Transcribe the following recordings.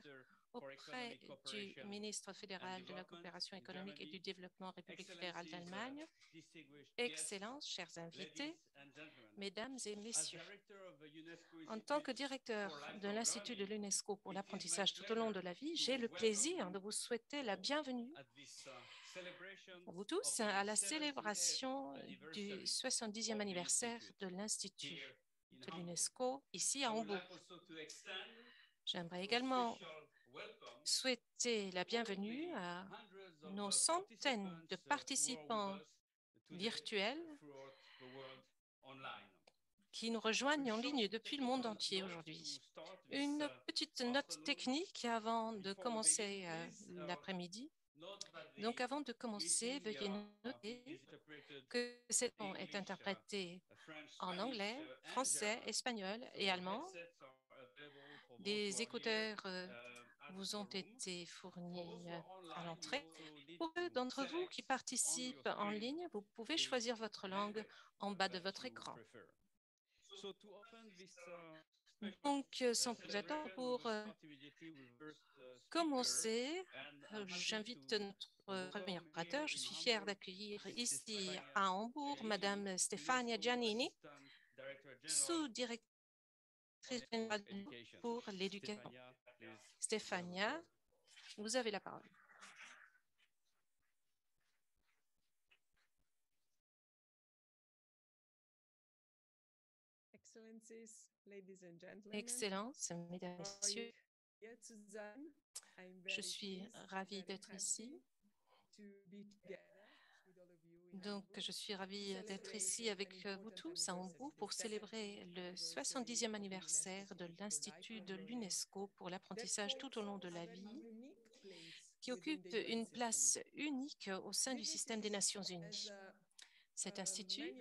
parlementaire auprès du ministre fédéral de la coopération économique et du développement République fédérale d'Allemagne. Excellences, chers invités, Mesdames et Messieurs, en tant que directeur de l'Institut de l'UNESCO pour l'apprentissage tout au long de la vie, j'ai le plaisir de vous souhaiter la bienvenue pour vous tous à la célébration du 70e anniversaire de l'Institut de l'UNESCO ici à Hambourg. J'aimerais également souhaiter la bienvenue à nos centaines de participants virtuels qui nous rejoignent en ligne depuis le monde entier aujourd'hui. Une petite note technique avant de commencer l'après-midi. Donc, avant de commencer, veuillez noter que cette leçon est interprétée en anglais, français, espagnol et allemand. Des écouteurs vous ont été fournis à l'entrée. Pour ceux d'entre vous qui participent en ligne, vous pouvez choisir votre langue en bas de votre écran. Donc, sans plus attendre, pour commencer, j'invite notre premier orateur. Je suis fière d'accueillir ici à Hambourg Madame Stefania Giannini, sous-directrice générale pour l'éducation. Stefania, vous avez la parole. Excellences, Mesdames et Messieurs, je suis ravie d'être ici. Donc, je suis ravie d'être ici avec vous tous à Hambourg pour célébrer le 70e anniversaire de l'Institut de l'UNESCO pour l'apprentissage tout au long de la vie, qui occupe une place unique au sein du système des Nations Unies. Cet institut,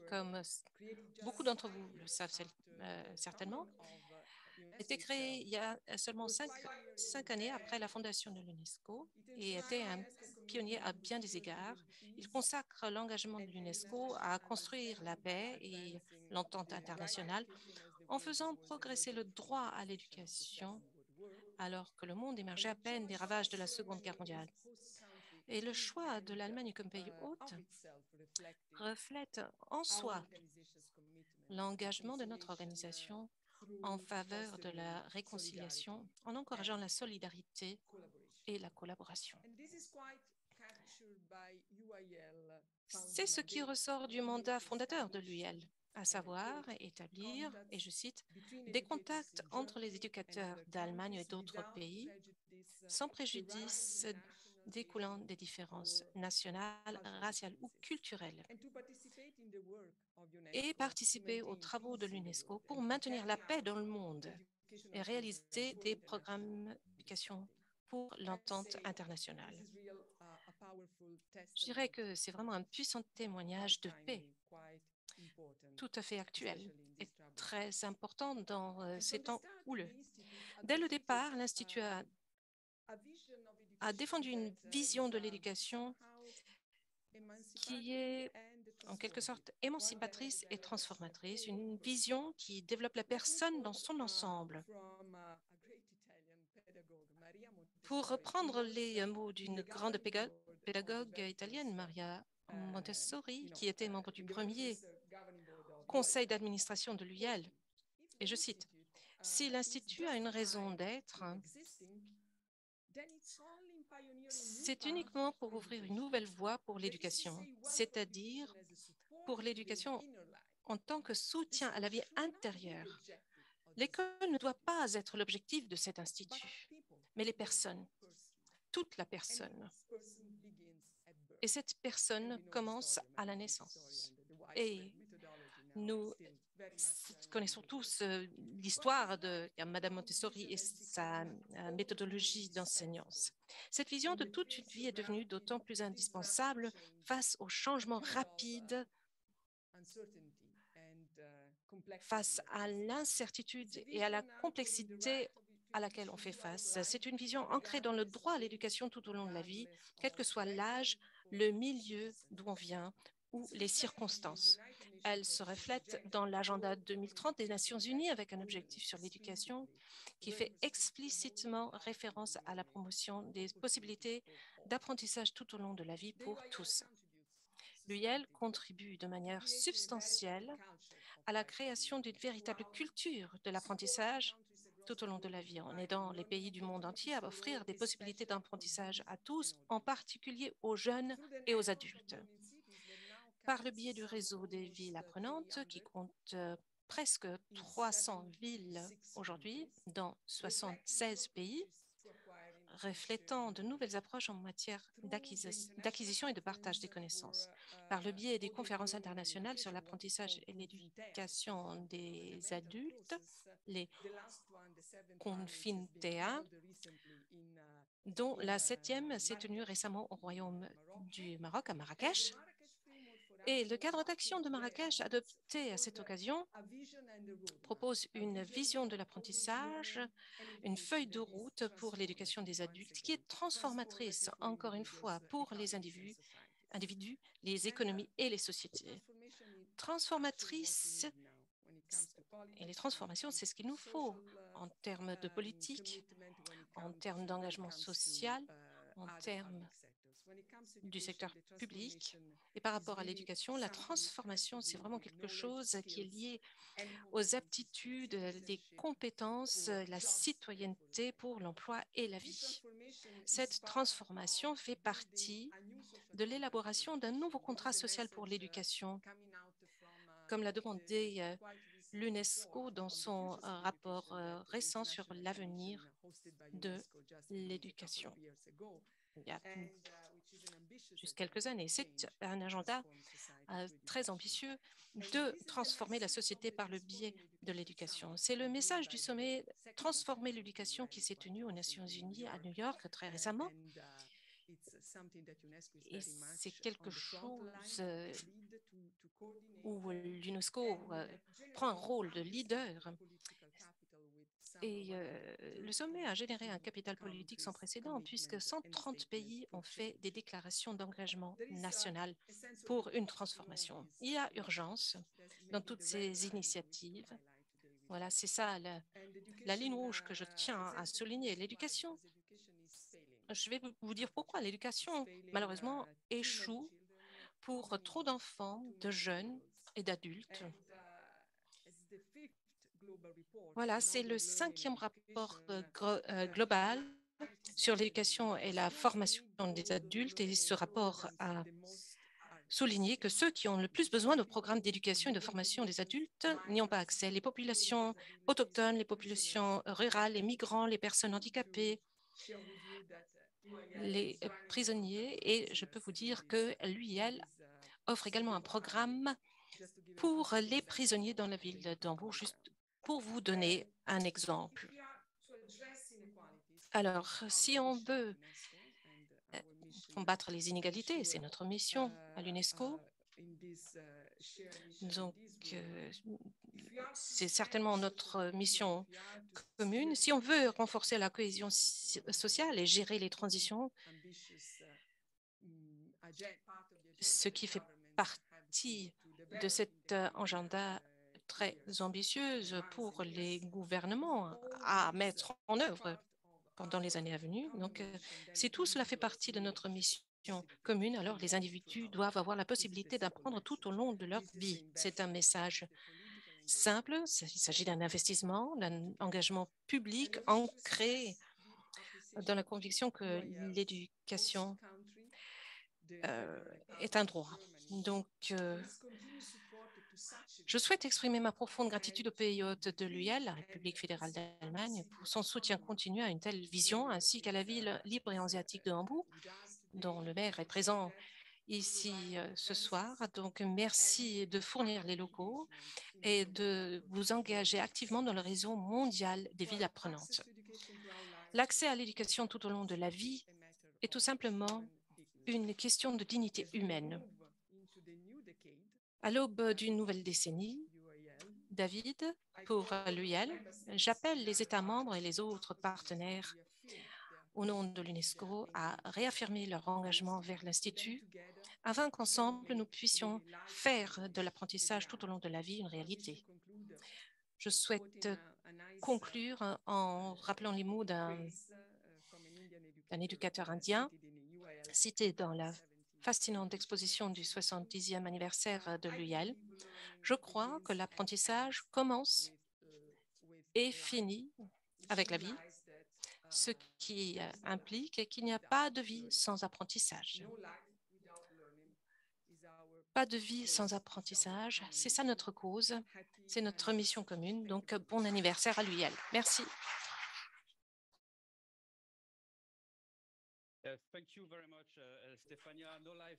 comme beaucoup d'entre vous le savent certainement, a été créé il y a seulement cinq années après la fondation de l'UNESCO et était un pionnier à bien des égards. Il consacre l'engagement de l'UNESCO à construire la paix et l'entente internationale en faisant progresser le droit à l'éducation alors que le monde émergeait à peine des ravages de la Seconde Guerre mondiale. Et le choix de l'Allemagne comme pays hôte reflète en soi l'engagement de notre organisation en faveur de la réconciliation, en encourageant la solidarité et la collaboration. C'est ce qui ressort du mandat fondateur de l'UIL, à savoir établir, et je cite, des contacts entre les éducateurs d'Allemagne et d'autres pays, sans préjudice découlant des différences nationales, raciales ou culturelles, et participer aux travaux de l'UNESCO pour maintenir la paix dans le monde et réaliser des programmes d'éducation pour l'entente internationale. Je dirais que c'est vraiment un puissant témoignage de paix, tout à fait actuel et très important dans ces temps houleux. Dès le départ, l'Institut a défendu une vision de l'éducation qui est en quelque sorte émancipatrice et transformatrice, une vision qui développe la personne dans son ensemble. Pour reprendre les mots d'une grande pédagogue italienne, Maria Montessori, qui était membre du premier conseil d'administration de l'UIL, et je cite, « Si l'Institut a une raison d'être, c'est uniquement pour ouvrir une nouvelle voie pour l'éducation, c'est-à-dire pour l'éducation en tant que soutien à la vie intérieure. L'école ne doit pas être l'objectif de cet institut, mais les personnes, toute la personne. Et cette personne commence à la naissance. Et nous connaissons tous l'histoire de Madame Montessori et sa méthodologie d'enseignance. Cette vision de toute une vie est devenue d'autant plus indispensable face aux changements rapides, face à l'incertitude et à la complexité à laquelle on fait face. C'est une vision ancrée dans le droit à l'éducation tout au long de la vie, quel que soit l'âge, le milieu d'où on vient ou les circonstances. Elle se reflète dans l'agenda 2030 des Nations Unies avec un objectif sur l'éducation qui fait explicitement référence à la promotion des possibilités d'apprentissage tout au long de la vie pour tous. L'UIL contribue de manière substantielle à la création d'une véritable culture de l'apprentissage tout au long de la vie, en aidant les pays du monde entier à offrir des possibilités d'apprentissage à tous, en particulier aux jeunes et aux adultes. Par le biais du réseau des villes apprenantes, qui compte presque 300 villes aujourd'hui dans 76 pays, reflétant de nouvelles approches en matière d'acquisition et de partage des connaissances. Par le biais des conférences internationales sur l'apprentissage et l'éducation des adultes, les Confintea, dont la 7e s'est tenue récemment au Royaume du Maroc, à Marrakech. Et le cadre d'action de Marrakech, adopté à cette occasion, propose une vision de l'apprentissage, une feuille de route pour l'éducation des adultes qui est transformatrice, encore une fois, pour les individus, les économies et les sociétés. Transformatrice, et les transformations, c'est ce qu'il nous faut en termes de politique, en termes d'engagement social, en termes du secteur public. Et par rapport à l'éducation, la transformation, c'est vraiment quelque chose qui est lié aux aptitudes, les compétences, la citoyenneté pour l'emploi et la vie. Cette transformation fait partie de l'élaboration d'un nouveau contrat social pour l'éducation, comme l'a demandé l'UNESCO dans son rapport récent sur l'avenir de l'éducation. Il y a juste quelques années. C'est un agenda très ambitieux de transformer la société par le biais de l'éducation. C'est le message du sommet Transformer l'éducation qui s'est tenu aux Nations Unies à New York très récemment. Et c'est quelque chose où l'UNESCO prend un rôle de leader. Et le sommet a généré un capital politique sans précédent puisque 130 pays ont fait des déclarations d'engagement national pour une transformation. Il y a urgence dans toutes ces initiatives. Voilà, c'est ça la ligne rouge que je tiens à souligner. L'éducation, je vais vous dire pourquoi. L'éducation, malheureusement, échoue pour trop d'enfants, de jeunes et d'adultes. Voilà, c'est le 5e rapport global sur l'éducation et la formation des adultes et ce rapport a souligné que ceux qui ont le plus besoin de programmes d'éducation et de formation des adultes n'y ont pas accès. Les populations autochtones, les populations rurales, les migrants, les personnes handicapées, les prisonniers et je peux vous dire que l'UIL offre également un programme pour les prisonniers dans la ville d'Hambourg, juste pour vous donner un exemple. Alors, si on veut combattre les inégalités, c'est notre mission à l'UNESCO. Donc, c'est certainement notre mission commune. Si on veut renforcer la cohésion sociale et gérer les transitions, ce qui fait partie de cet agenda très ambitieuse pour les gouvernements à mettre en œuvre pendant les années à venir. Donc, si tout cela fait partie de notre mission commune, alors les individus doivent avoir la possibilité d'apprendre tout au long de leur vie. C'est un message simple, il s'agit d'un investissement, d'un engagement public ancré dans la conviction que l'éducation est un droit. Donc, je souhaite exprimer ma profonde gratitude au pays hôte de l'UIL, la République fédérale d'Allemagne, pour son soutien continu à une telle vision, ainsi qu'à la ville libre et hanséatique de Hambourg, dont le maire est présent ici ce soir. Donc, merci de fournir les locaux et de vous engager activement dans le réseau mondial des villes apprenantes. L'accès à l'éducation tout au long de la vie est tout simplement une question de dignité humaine. À l'aube d'une nouvelle décennie, David, pour l'UIL, j'appelle les États membres et les autres partenaires au nom de l'UNESCO, à réaffirmer leur engagement vers l'Institut afin qu'ensemble, nous puissions faire de l'apprentissage tout au long de la vie une réalité. Je souhaite conclure en rappelant les mots d'un éducateur indien cité dans la fascinante exposition du 70e anniversaire de l'UIL. Je crois que l'apprentissage commence et finit avec la vie, ce qui implique qu'il n'y a pas de vie sans apprentissage. Pas de vie sans apprentissage, c'est ça notre cause, c'est notre mission commune. Donc, bon anniversaire à l'UIL. Merci.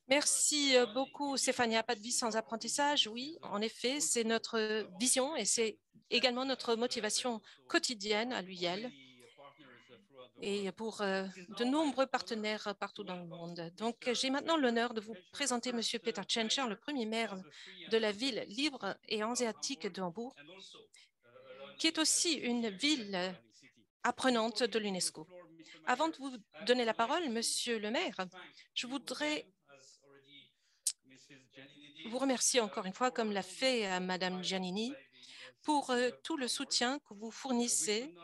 Merci beaucoup, Stéphania. Pas de vie sans apprentissage. Oui, en effet, c'est notre vision et c'est également notre motivation quotidienne à l'UIL et pour de nombreux partenaires partout dans le monde. Donc, j'ai maintenant l'honneur de vous présenter M. Peter Tschentscher, le premier maire de la ville libre et hanséatique de Hambourg, qui est aussi une ville apprenante de l'UNESCO. Avant de vous donner la parole, Monsieur le maire, je voudrais vous remercier encore une fois, comme l'a fait Madame Giannini, pour tout le soutien que vous fournissez.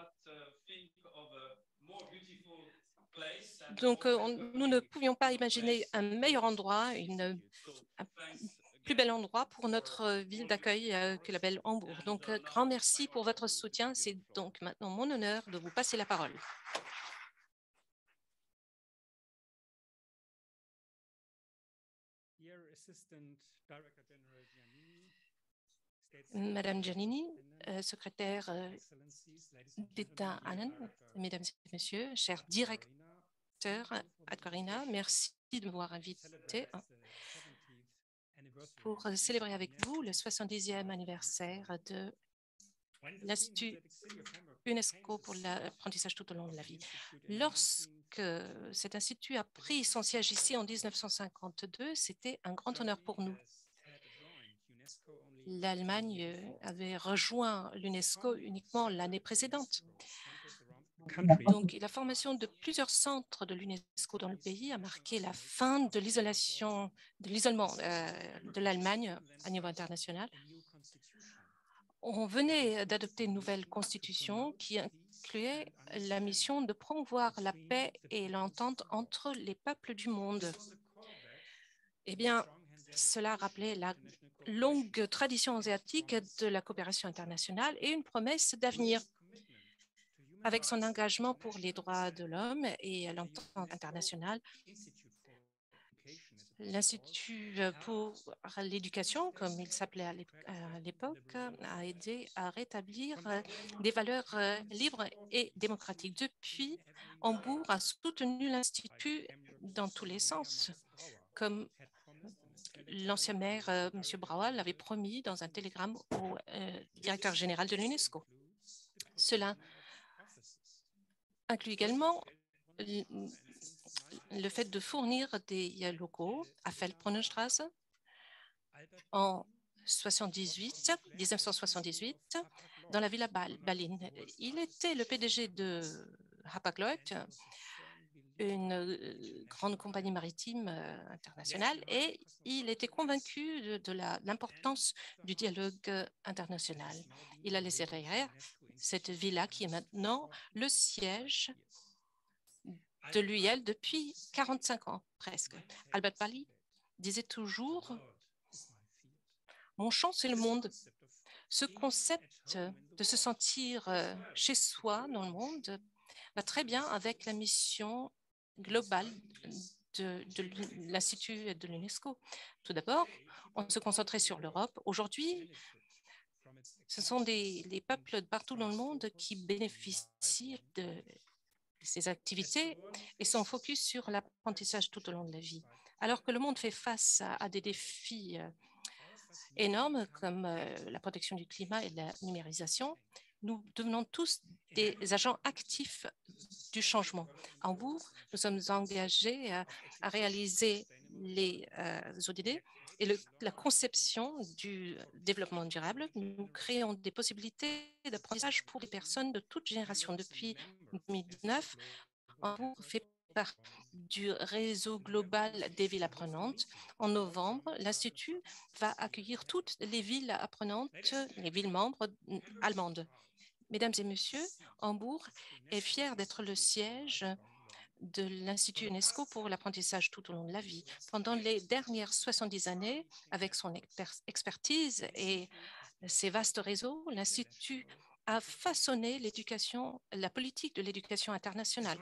Donc, nous ne pouvions pas imaginer un meilleur endroit, un plus bel endroit pour notre ville d'accueil que la belle Hambourg. Donc, grand merci pour votre soutien. C'est donc maintenant mon honneur de vous passer la parole. Madame Giannini, secrétaire d'État Annan, mesdames et messieurs, chers directeurs Adcorina, merci de m'avoir invité pour célébrer avec vous le 70e anniversaire de l'Institut UNESCO pour l'apprentissage tout au long de la vie. Lorsque cet institut a pris son siège ici en 1952, c'était un grand honneur pour nous. L'Allemagne avait rejoint l'UNESCO uniquement l'année précédente. Donc, la formation de plusieurs centres de l'UNESCO dans le pays a marqué la fin de l'isolement de l'Allemagne à niveau international. On venait d'adopter une nouvelle constitution qui incluait la mission de promouvoir la paix et l'entente entre les peuples du monde. Eh bien, cela rappelait la longue tradition asiatique de la coopération internationale et une promesse d'avenir. Avec son engagement pour les droits de l'homme et l'entente internationale, l'Institut pour l'éducation, comme il s'appelait à l'époque, a aidé à rétablir des valeurs libres et démocratiques. Depuis, Hambourg a soutenu l'Institut dans tous les sens, comme l'ancien maire, M. Brouwer, l'avait promis dans un télégramme au directeur général de l'UNESCO. Cela inclut également le fait de fournir des locaux à Feldbrunnenstraße en 1978, dans la Villa Berlin. Il était le PDG de Hapag-Lloyd, une grande compagnie maritime internationale, et il était convaincu de l'importance du dialogue international. Il a laissé derrière cette villa qui est maintenant le siège de l'UIL depuis 45 ans presque. Albert Pali disait toujours « Mon champ, c'est le monde ». Ce concept de se sentir chez soi dans le monde va très bien avec la mission globale de l'Institut de l'UNESCO. Tout d'abord, on se concentrait sur l'Europe. Aujourd'hui, ce sont les peuples de partout dans le monde qui bénéficient de ces activités et sont focus sur l'apprentissage tout au long de la vie. Alors que le monde fait face à des défis énormes comme la protection du climat et la numérisation, nous devenons tous des agents actifs du changement. À Hambourg, nous sommes engagés à réaliser les ODD et la conception du développement durable. Nous créons des possibilités d'apprentissage pour les personnes de toute génération. Depuis 2019, Hambourg fait partie du réseau global des villes apprenantes. En novembre, l'Institut va accueillir toutes les villes apprenantes, les villes membres allemandes. Mesdames et messieurs, Hambourg est fier d'être le siège de l'Institut UNESCO pour l'apprentissage tout au long de la vie. Pendant les dernières 70 années, avec son expertise et ses vastes réseaux, l'Institut a façonné l'éducation, la politique de l'éducation internationale.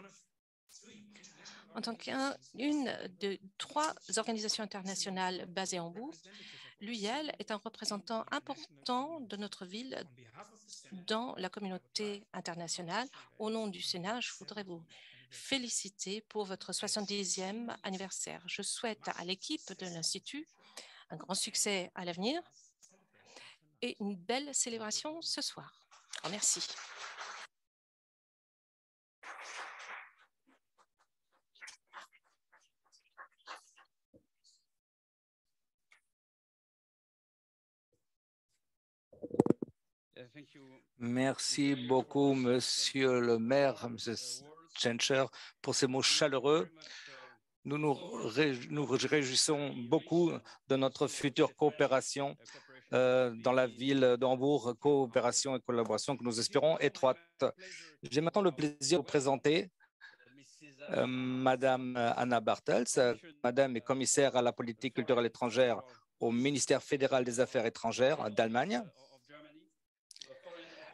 En tant qu'une de 3 organisations internationales basées à Hambourg, l'UIL est un représentant important de notre ville dans la communauté internationale. Au nom du Sénat, je voudrais vous féliciter pour votre 70e anniversaire. Je souhaite à l'équipe de l'Institut un grand succès à l'avenir et une belle célébration ce soir. Merci. Merci beaucoup, Monsieur le maire, Monsieur Tschentscher, pour ces mots chaleureux. Nous nous réjouissons beaucoup de notre future coopération dans la ville d'Hambourg, coopération et collaboration que nous espérons étroite. J'ai maintenant le plaisir de vous présenter Madame Anna Bartels. Madame est commissaire à la politique culturelle étrangère au ministère fédéral des Affaires étrangères d'Allemagne.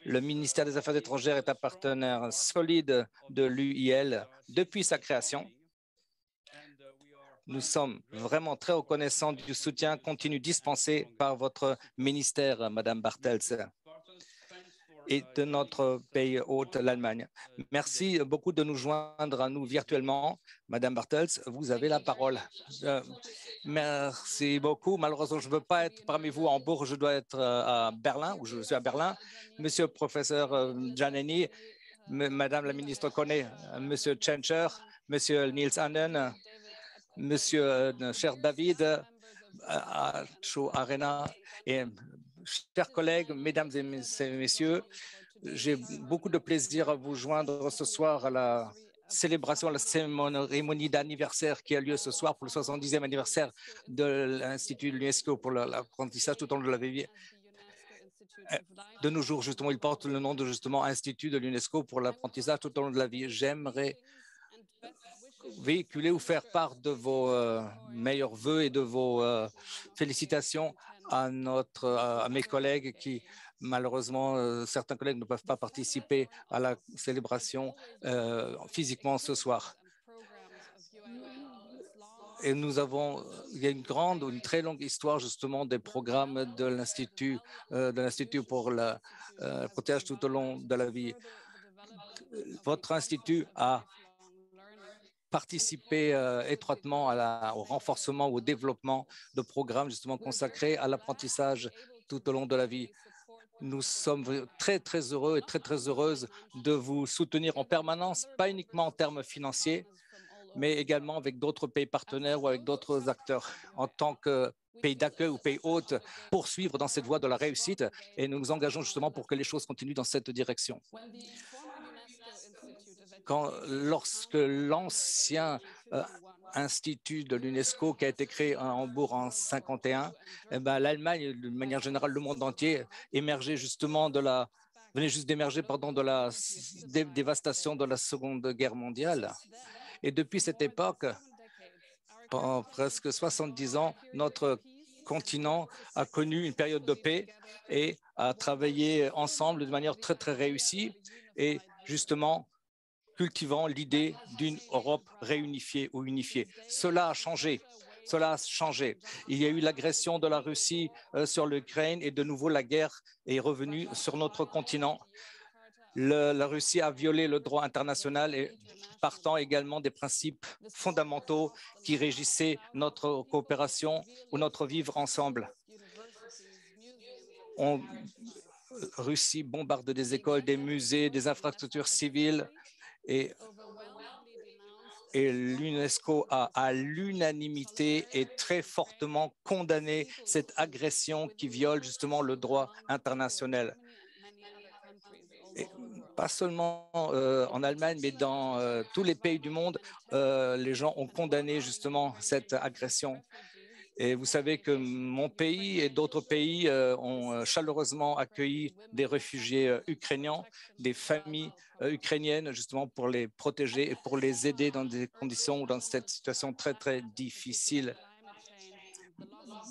Le ministère des Affaires étrangères est un partenaire solide de l'UIL depuis sa création. Nous sommes vraiment très reconnaissants du soutien continu dispensé par votre ministère, Madame Bartels, et de notre pays hôte, l'Allemagne. Merci beaucoup de nous joindre à nous virtuellement. Madame Bartels, vous avez la parole. Merci beaucoup. Malheureusement, je ne peux pas être parmi vous à Hambourg. Je dois être à Berlin, où je suis à Berlin. Monsieur le professeur Giannini, Madame la ministre connaît, Monsieur Tschentscher, Monsieur Niels Annen, Monsieur cher David, Show Arena et chers collègues, mesdames et messieurs, j'ai beaucoup de plaisir à vous joindre ce soir à la célébration, à la cérémonie d'anniversaire qui a lieu ce soir pour le 70e anniversaire de l'Institut de l'UNESCO pour l'apprentissage tout au long de la vie. De nos jours, justement, il porte le nom de justement Institut de l'UNESCO pour l'apprentissage tout au long de la vie. J'aimerais véhiculer ou faire part de vos meilleurs vœux et de vos félicitations à mes collègues qui, malheureusement, certains collègues ne peuvent pas participer à la célébration physiquement ce soir. Et il y a une très longue histoire justement des programmes de l'Institut pour le protège tout au long de la vie. Votre institut a participé étroitement au renforcement ou au développement de programmes justement consacrés à l'apprentissage tout au long de la vie. Nous sommes très, très heureux et très, très heureuses de vous soutenir en permanence, pas uniquement en termes financiers, mais également avec d'autres pays partenaires ou avec d'autres acteurs en tant que pays d'accueil ou pays hôte, poursuivre dans cette voie de la réussite et nous nous engageons justement pour que les choses continuent dans cette direction. Lorsque l'ancien institut de l'UNESCO qui a été créé à Hambourg en 1951, l'Allemagne, de manière générale, le monde entier, venait juste d'émerger de la dévastation de la Seconde Guerre mondiale. Et depuis cette époque, pendant presque 70 ans, notre continent a connu une période de paix et a travaillé ensemble de manière très, très réussie et justement cultivant l'idée d'une Europe réunifiée ou unifiée. Cela a changé. Cela a changé. Il y a eu l'agression de la Russie sur l'Ukraine et de nouveau la guerre est revenue sur notre continent. La Russie a violé le droit international et partant également des principes fondamentaux qui régissaient notre coopération ou notre vivre ensemble. Russie bombarde des écoles, des musées, des infrastructures civiles et l'UNESCO a à l'unanimité et très fortement condamné cette agression qui viole justement le droit international. pas seulement en Allemagne, mais dans tous les pays du monde, les gens ont condamné justement cette agression. Et vous savez que mon pays et d'autres pays ont chaleureusement accueilli des réfugiés ukrainiens, des familles ukrainiennes, justement pour les protéger et pour les aider dans des conditions ou dans cette situation très, très difficile.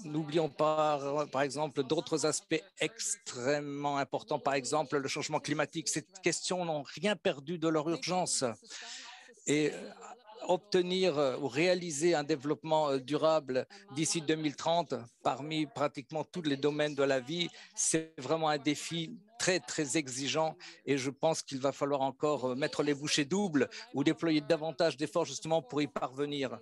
N'oublions pas, par exemple, d'autres aspects extrêmement importants, par exemple le changement climatique. Ces questions n'ont rien perdu de leur urgence. Et obtenir ou réaliser un développement durable d'ici 2030 parmi pratiquement tous les domaines de la vie, c'est vraiment un défi très, très exigeant et je pense qu'il va falloir encore mettre les bouchées doubles ou déployer davantage d'efforts justement pour y parvenir.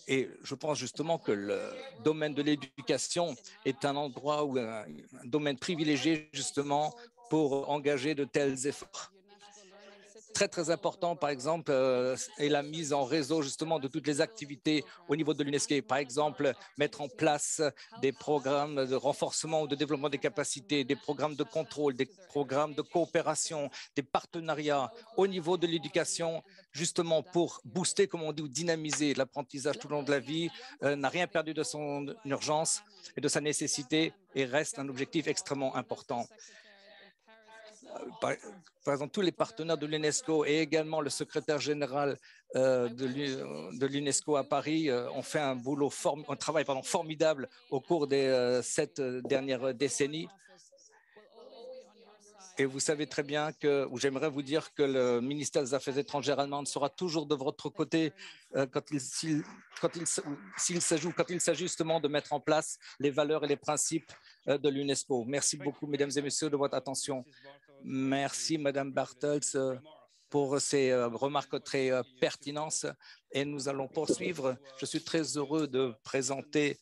Et je pense justement que le domaine de l'éducation est un endroit ou un domaine privilégié justement pour engager de tels efforts. Très, très important, par exemple, est la mise en réseau justement de toutes les activités au niveau de l'UNESCO. Par exemple, mettre en place des programmes de renforcement ou de développement des capacités, des programmes de contrôle, des programmes de coopération, des partenariats au niveau de l'éducation, justement pour booster, comme on dit, ou dynamiser l'apprentissage tout au long de la vie, n'a rien perdu de son urgence et de sa nécessité et reste un objectif extrêmement important. Par exemple, tous les partenaires de l'UNESCO et également le secrétaire général de l'UNESCO à Paris ont fait un travail formidable au cours des 7 dernières décennies. Et vous savez très bien que, ou j'aimerais vous dire que le ministère des Affaires étrangères allemand sera toujours de votre côté quand il s'agit justement de mettre en place les valeurs et les principes de l'UNESCO. Merci beaucoup, mesdames et messieurs, de votre attention. Merci, Madame Bartels, pour ces remarques très pertinentes. Et nous allons poursuivre. Je suis très heureux de présenter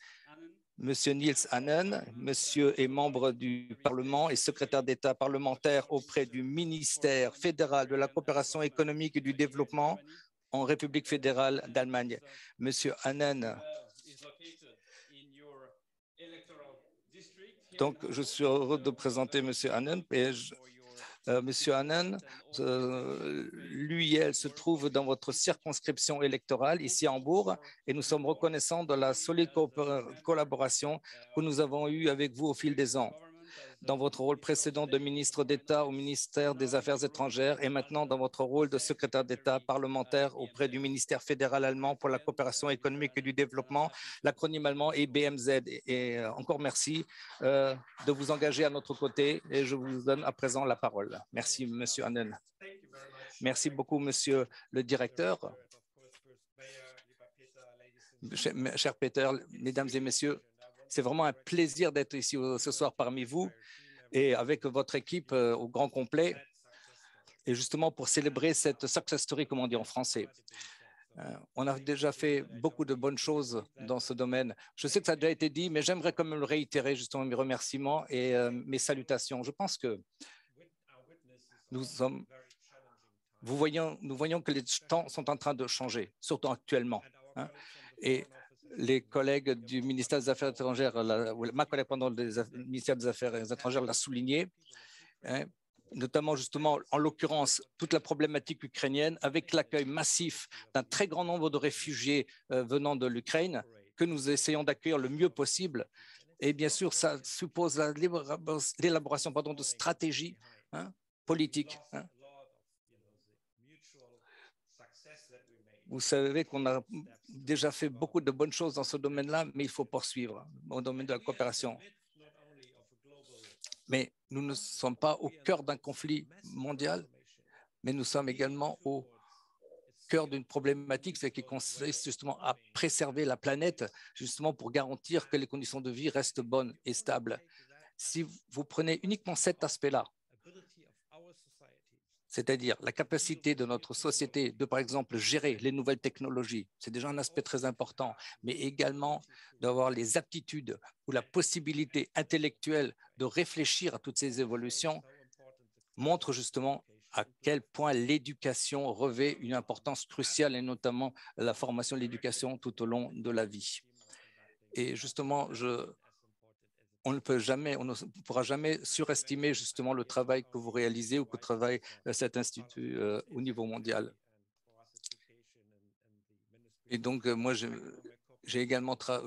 Monsieur Niels Hannen. Monsieur est membre du Parlement et secrétaire d'État parlementaire auprès du ministère fédéral de la coopération économique et du développement en République fédérale d'Allemagne. Monsieur Hannen. Donc, je suis heureux de présenter Monsieur Hannen. Monsieur Hannen, lui et elle se trouvent dans votre circonscription électorale ici à Hambourg et nous sommes reconnaissants de la solide collaboration que nous avons eue avec vous au fil des ans. Dans votre rôle précédent de ministre d'État au ministère des Affaires étrangères et maintenant dans votre rôle de secrétaire d'État parlementaire auprès du ministère fédéral allemand pour la coopération économique et du développement, l'acronyme allemand est BMZ. Et encore merci de vous engager à notre côté et je vous donne à présent la parole. Merci, Monsieur Hannen. Merci beaucoup, Monsieur le directeur. Cher Peter, mesdames et messieurs, c'est vraiment un plaisir d'être ici ce soir parmi vous et avec votre équipe au grand complet, et justement pour célébrer cette success story, comme on dit en français. On a déjà fait beaucoup de bonnes choses dans ce domaine. Je sais que ça a déjà été dit, mais j'aimerais quand même le réitérer, justement, mes remerciements et mes salutations. Je pense que nous voyons que les temps sont en train de changer, surtout actuellement. Et les collègues du ministère des Affaires étrangères, ma collègue pendant le ministère des Affaires étrangères l'a souligné, notamment justement, en l'occurrence, toute la problématique ukrainienne, avec l'accueil massif d'un très grand nombre de réfugiés venant de l'Ukraine, que nous essayons d'accueillir le mieux possible. Et bien sûr, ça suppose l'élaboration de stratégies politiques. Vous savez qu'on a déjà fait beaucoup de bonnes choses dans ce domaine-là, mais il faut poursuivre au domaine de la coopération. Mais nous ne sommes pas au cœur d'un conflit mondial, mais nous sommes également au cœur d'une problématique qui consiste justement à préserver la planète, justement pour garantir que les conditions de vie restent bonnes et stables. Si vous prenez uniquement cet aspect-là, c'est-à-dire la capacité de notre société de, par exemple, gérer les nouvelles technologies, c'est déjà un aspect très important, mais également d'avoir les aptitudes ou la possibilité intellectuelle de réfléchir à toutes ces évolutions, montre justement à quel point l'éducation revêt une importance cruciale, et notamment la formation et l'éducation tout au long de la vie. Et justement, on ne pourra jamais surestimer justement le travail que vous réalisez ou que travaille cet institut au niveau mondial. Et donc, moi, je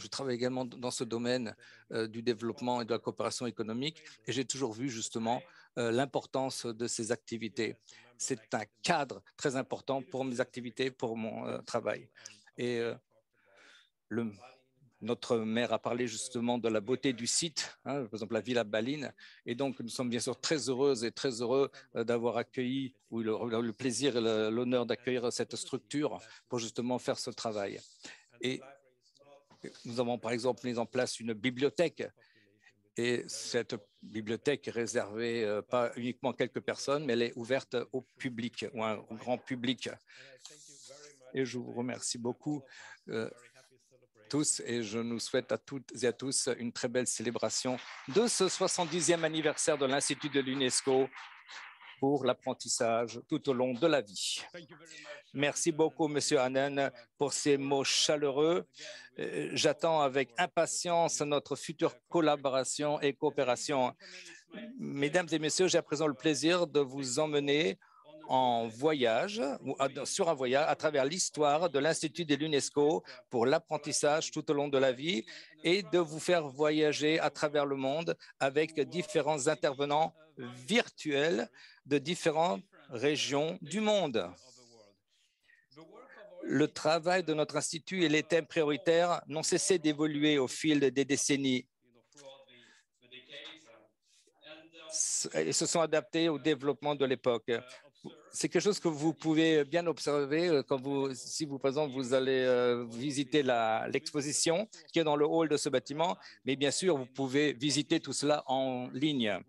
travaille également dans ce domaine du développement et de la coopération économique et j'ai toujours vu justement l'importance de ces activités. C'est un cadre très important pour mes activités, pour mon travail. Et notre maire a parlé justement de la beauté du site, par exemple la Villa Baline, et donc nous sommes bien sûr très heureuses et très heureux d'avoir accueilli ou le plaisir et l'honneur d'accueillir cette structure pour justement faire ce travail. Et nous avons par exemple mis en place une bibliothèque et cette bibliothèque est réservée pas uniquement à quelques personnes, mais elle est ouverte au public ou au grand public. Et je vous remercie beaucoup tous et je nous souhaite à toutes et à tous une très belle célébration de ce 70e anniversaire de l'Institut de l'UNESCO pour l'apprentissage tout au long de la vie. Merci beaucoup, Monsieur Hannan, pour ces mots chaleureux. J'attends avec impatience notre future collaboration et coopération. Mesdames et messieurs, j'ai à présent le plaisir de vous emmener en voyage, sur un voyage à travers l'histoire de l'Institut de l'UNESCO pour l'apprentissage tout au long de la vie et de vous faire voyager à travers le monde avec différents intervenants virtuels de différentes régions du monde. Le travail de notre institut et les thèmes prioritaires n'ont cessé d'évoluer au fil des décennies et se sont adaptés au développement de l'époque. C'est quelque chose que vous pouvez bien observer quand si par exemple, vous allez visiter l'exposition qui est dans le hall de ce bâtiment, mais bien sûr, vous pouvez visiter tout cela en ligne.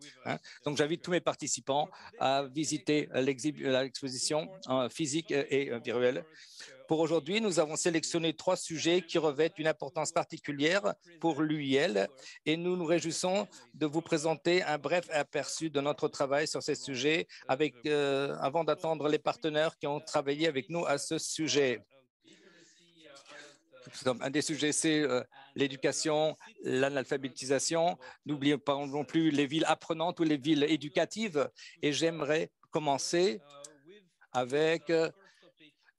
Donc, j'invite tous mes participants à visiter l'exposition physique et virtuelle. Pour aujourd'hui, nous avons sélectionné 3 sujets qui revêtent une importance particulière pour l'UIL et nous nous réjouissons de vous présenter un bref aperçu de notre travail sur ces sujets avant d'attendre les partenaires qui ont travaillé avec nous à ce sujet. Un des sujets, c'est l'éducation, l'analphabétisation. N'oublions pas non plus les villes apprenantes ou les villes éducatives. Et j'aimerais commencer avec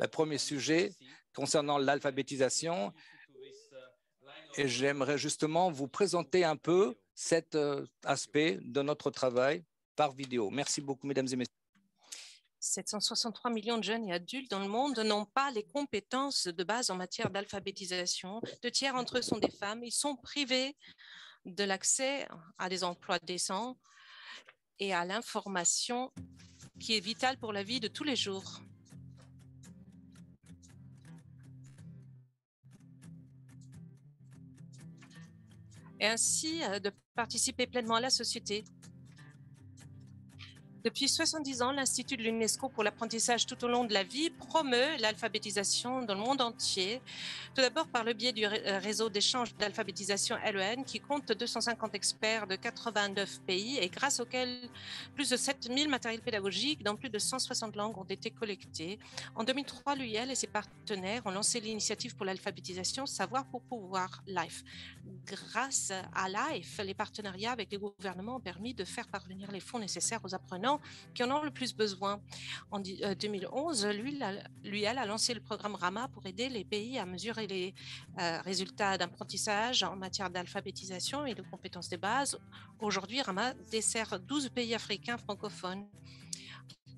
le premier sujet concernant l'alphabétisation et j'aimerais justement vous présenter un peu cet aspect de notre travail par vidéo. Merci beaucoup, mesdames et messieurs. 763 millions de jeunes et adultes dans le monde n'ont pas les compétences de base en matière d'alphabétisation. 2 tiers d'entre eux sont des femmes. Ils sont privés de l'accès à des emplois décents et à l'information qui est vitale pour la vie de tous les jours. Et ainsi de participer pleinement à la société. Depuis 70 ans, l'Institut de l'UNESCO pour l'apprentissage tout au long de la vie promeut l'alphabétisation dans le monde entier. Tout d'abord par le biais du réseau d'échange d'alphabétisation LEN qui compte 250 experts de 89 pays et grâce auquel plus de 7000 matériels pédagogiques dans plus de 160 langues ont été collectés. En 2003, l'UIL et ses partenaires ont lancé l'initiative pour l'alphabétisation Savoir pour pouvoir, LIFE. Grâce à LIFE, les partenariats avec les gouvernements ont permis de faire parvenir les fonds nécessaires aux apprenants qui en ont le plus besoin. En 2011, l'UIL a lancé le programme RAMA pour aider les pays à mesurer les résultats d'apprentissage en matière d'alphabétisation et de compétences de base. Aujourd'hui, RAMA dessert 12 pays africains francophones.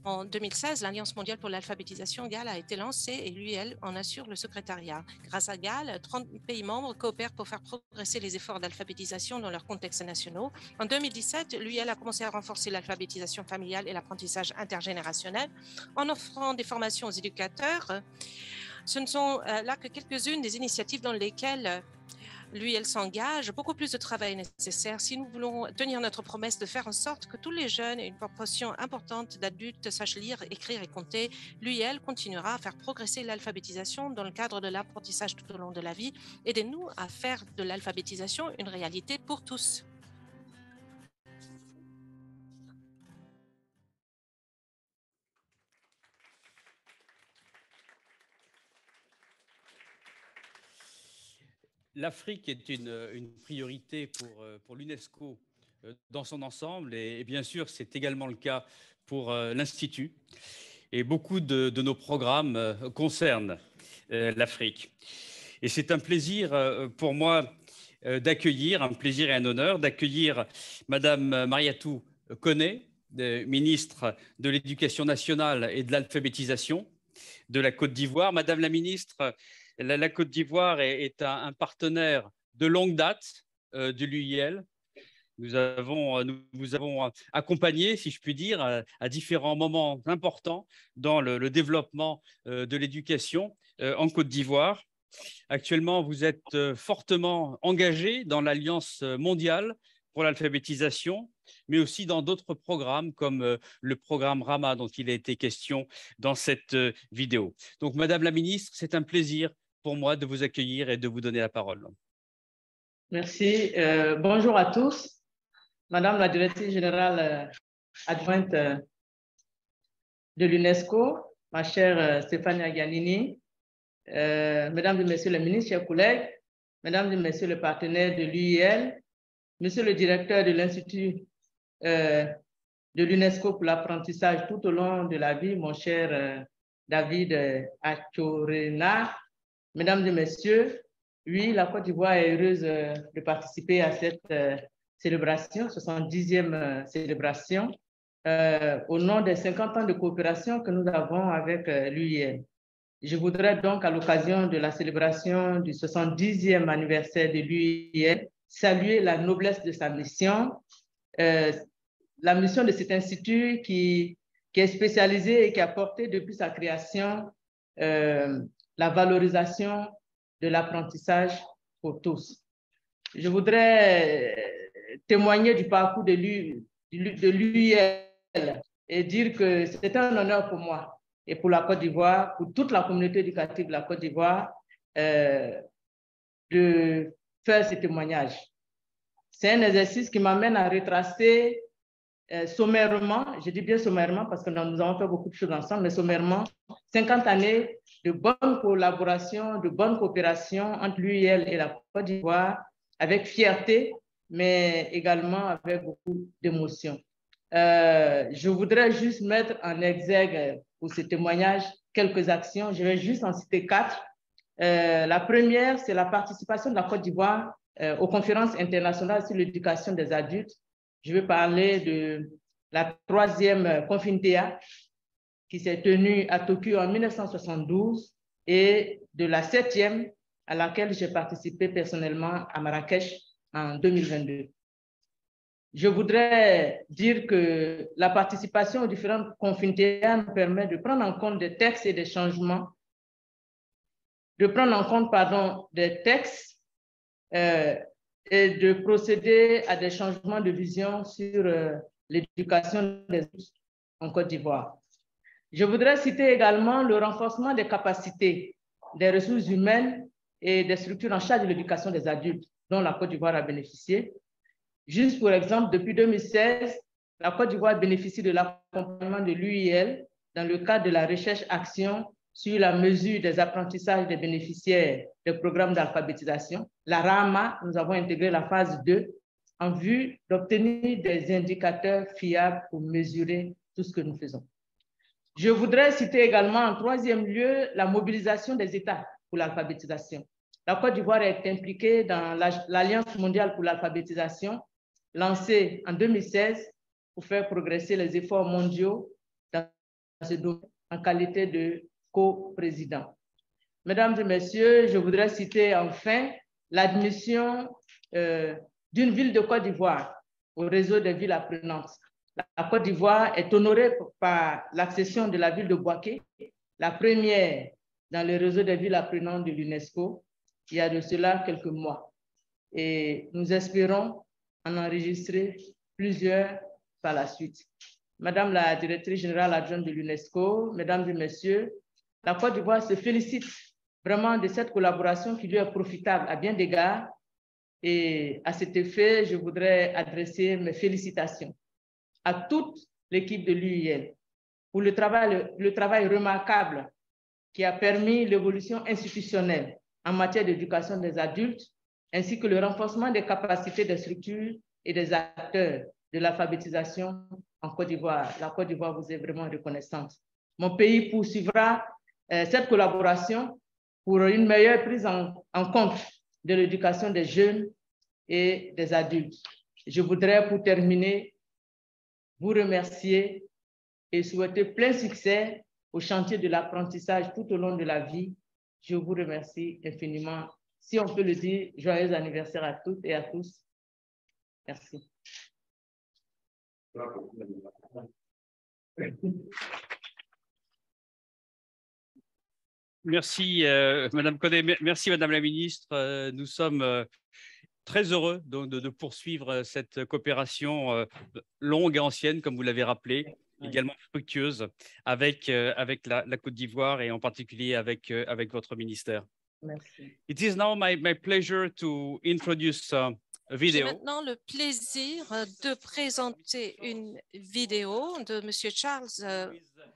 En 2016, l'Alliance mondiale pour l'alphabétisation, GAL, a été lancée et l'UIL en assure le secrétariat. Grâce à GAL, 30 pays membres coopèrent pour faire progresser les efforts d'alphabétisation dans leurs contextes nationaux. En 2017, l'UIL a commencé à renforcer l'alphabétisation familiale et l'apprentissage intergénérationnel en offrant des formations aux éducateurs. Ce ne sont là que quelques-unes des initiatives dans lesquelles l'UIL s'engage. Beaucoup plus de travail est nécessaire si nous voulons tenir notre promesse de faire en sorte que tous les jeunes et une proportion importante d'adultes sachent lire, écrire et compter. L'UIL continuera à faire progresser l'alphabétisation dans le cadre de l'apprentissage tout au long de la vie. Aidez-nous à faire de l'alphabétisation une réalité pour tous. L'Afrique est une priorité pour l'UNESCO dans son ensemble et bien sûr, c'est également le cas pour l'Institut. Et beaucoup de nos programmes concernent l'Afrique. Et c'est un plaisir pour moi d'accueillir, un plaisir et un honneur d'accueillir Madame Mariatou Koné, ministre de l'Éducation nationale et de l'alphabétisation de la Côte d'Ivoire. Madame la ministre, la Côte d'Ivoire est un partenaire de longue date de l'UIL. Nous vous avons accompagné, si je puis dire, à différents moments importants dans le développement de l'éducation en Côte d'Ivoire. Actuellement, vous êtes fortement engagé dans l'Alliance mondiale pour l'alphabétisation, mais aussi dans d'autres programmes comme le programme Rama dont il a été question dans cette vidéo. Donc, Madame la Ministre, c'est un plaisir pour moi de vous accueillir et de vous donner la parole. Merci. Bonjour à tous. Madame la directrice générale adjointe de l'UNESCO, ma chère Stéphanie Giannini, Mesdames et Messieurs les ministres, chers collègues, Mesdames et Messieurs les partenaires de l'UIL, Monsieur le directeur de l'Institut de l'UNESCO pour l'apprentissage tout au long de la vie, mon cher David Achorena, Mesdames et Messieurs, oui, la Côte d'Ivoire est heureuse de participer à cette célébration, 70e célébration, au nom des 50 ans de coopération que nous avons avec l'UIL. Je voudrais donc, à l'occasion de la célébration du 70e anniversaire de l'UIL, saluer la noblesse de sa mission, la mission de cet institut qui est spécialisé et qui a porté depuis sa création la valorisation de l'apprentissage pour tous. Je voudrais témoigner du parcours de l'UIL et dire que c'est un honneur pour moi et pour la Côte d'Ivoire, pour toute la communauté éducative de la Côte d'Ivoire, de faire ce témoignage. C'est un exercice qui m'amène à retracer sommairement, je dis bien sommairement parce que nous avons fait beaucoup de choses ensemble, mais sommairement, 50 années de bonne collaboration, de bonne coopération entre l'UIL et la Côte d'Ivoire, avec fierté, mais également avec beaucoup d'émotion. Je voudrais juste mettre en exergue pour ce témoignage quelques actions. Je vais juste en citer 4. La première, c'est la participation de la Côte d'Ivoire aux conférences internationales sur l'éducation des adultes. Je vais parler de la 3e Confintea qui s'est tenue à Tokyo en 1972 et de la 7e à laquelle j'ai participé personnellement à Marrakech en 2022. Je voudrais dire que la participation aux différentes Confintea nous permet de prendre en compte des textes et des changements, de prendre en compte, pardon, des textes et de procéder à des changements de vision sur l'éducation des adultes en Côte d'Ivoire. Je voudrais citer également le renforcement des capacités des ressources humaines et des structures en charge de l'éducation des adultes dont la Côte d'Ivoire a bénéficié. Juste pour exemple, depuis 2016, la Côte d'Ivoire bénéficie de l'accompagnement de l'UIL dans le cadre de la recherche-action sur la mesure des apprentissages des bénéficiaires des programmes d'alphabétisation. La RAMA, nous avons intégré la phase 2 en vue d'obtenir des indicateurs fiables pour mesurer tout ce que nous faisons. Je voudrais citer également en 3e lieu la mobilisation des États pour l'alphabétisation. La Côte d'Ivoire est impliquée dans l'Alliance mondiale pour l'alphabétisation, lancée en 2016 pour faire progresser les efforts mondiaux dans ce domaine en qualité de co-président. Mesdames et messieurs, je voudrais citer enfin l'admission d'une ville de Côte d'Ivoire au réseau des villes apprenantes. La Côte d'Ivoire est honorée par l'accession de la ville de Bouaké, la première dans le réseau des villes apprenantes de l'UNESCO, il y a de cela quelques mois. Et nous espérons en enregistrer plusieurs par la suite. Madame la directrice générale adjointe de l'UNESCO, mesdames et messieurs, la Côte d'Ivoire se félicite vraiment de cette collaboration qui lui est profitable à bien d'égards. Et à cet effet, je voudrais adresser mes félicitations à toute l'équipe de l'UIL pour le travail remarquable qui a permis l'évolution institutionnelle en matière d'éducation des adultes ainsi que le renforcement des capacités des structures et des acteurs de l'alphabétisation en Côte d'Ivoire. La Côte d'Ivoire vous est vraiment reconnaissante. Mon pays poursuivra cette collaboration pour une meilleure prise en compte de l'éducation des jeunes et des adultes. Je voudrais, pour terminer, vous remercier et souhaiter plein succès au chantier de l'apprentissage tout au long de la vie. Je vous remercie infiniment. Si on peut le dire, joyeux anniversaire à toutes et à tous. Merci. Merci, Madame Koné. Merci, Madame la Ministre. Nous sommes très heureux de poursuivre cette coopération longue et ancienne, comme vous l'avez rappelé, également fructueuse avec la Côte d'Ivoire et en particulier avec votre ministère. Merci. It is now my pleasure to introduce a J'ai video. maintenant le plaisir de présenter une vidéo de Monsieur Charles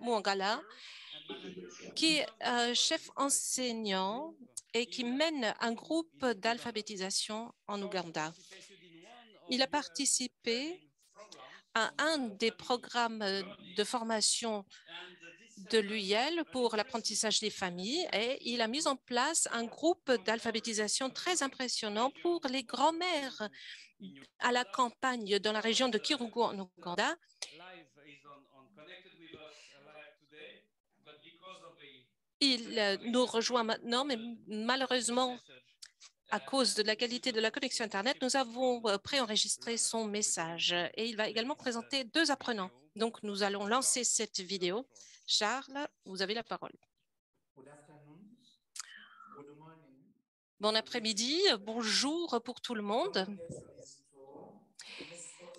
Mwangala, qui est chef enseignant et qui mène un groupe d'alphabétisation en Ouganda. Il a participé à un des programmes de formation de l'UIL pour l'apprentissage des familles et il a mis en place un groupe d'alphabétisation très impressionnant pour les grands-mères à la campagne dans la région de Kirugu en Ouganda. Il nous rejoint maintenant, mais malheureusement, à cause de la qualité de la connexion Internet, nous avons préenregistré son message et il va également présenter 2 apprenants. Donc, nous allons lancer cette vidéo. Charles, vous avez la parole. Bon après-midi, bonjour pour tout le monde.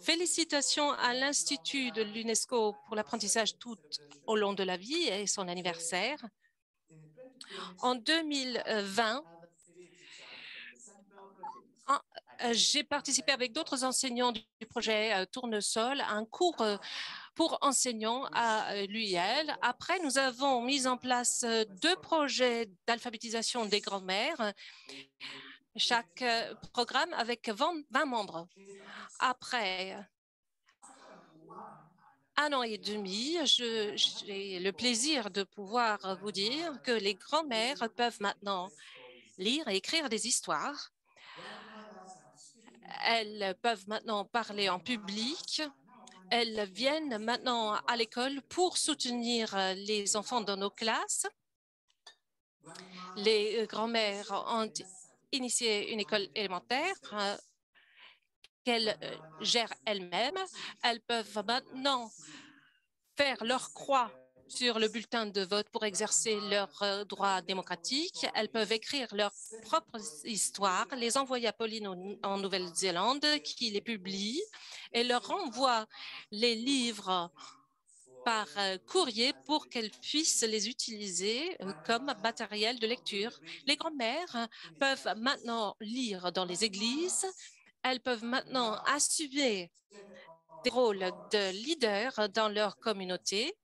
Félicitations à l'Institut de l'UNESCO pour l'apprentissage tout au long de la vie et son anniversaire. En 2020, j'ai participé avec d'autres enseignants du projet Tournesol à un cours pour enseignants à l'UIL. Après, nous avons mis en place 2 projets d'alphabétisation des grands-mères, chaque programme avec 20 membres. Après 1 an et demi, j'ai le plaisir de pouvoir vous dire que les grands-mères peuvent maintenant lire et écrire des histoires. Elles peuvent maintenant parler en public. Elles viennent maintenant à l'école pour soutenir les enfants dans nos classes. Les grands-mères ont initié une école élémentaire qu'elles gèrent elles-mêmes. Elles peuvent maintenant faire leur croix sur le bulletin de vote pour exercer leurs droits démocratiques. Elles peuvent écrire leurs propres histoires, les envoyer à Pauline en Nouvelle-Zélande, qui les publie et leur envoie les livres par courrier pour qu'elles puissent les utiliser comme matériel de lecture. Les grands-mères peuvent maintenant lire dans les églises. Elles peuvent maintenant assumer des rôles de leader dans leur communauté.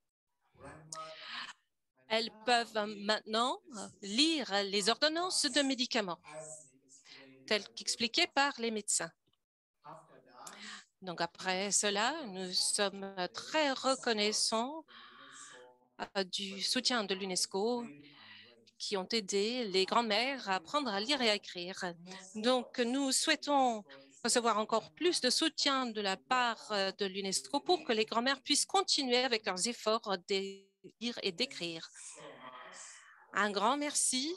Elles peuvent maintenant lire les ordonnances de médicaments, telles qu'expliquées par les médecins. Donc après cela, nous sommes très reconnaissants du soutien de l'UNESCO qui ont aidé les grands-mères à apprendre à lire et à écrire. Donc nous souhaitons recevoir encore plus de soutien de la part de l'UNESCO pour que les grands-mères puissent continuer avec leurs efforts de lire et d'écrire. Un grand merci,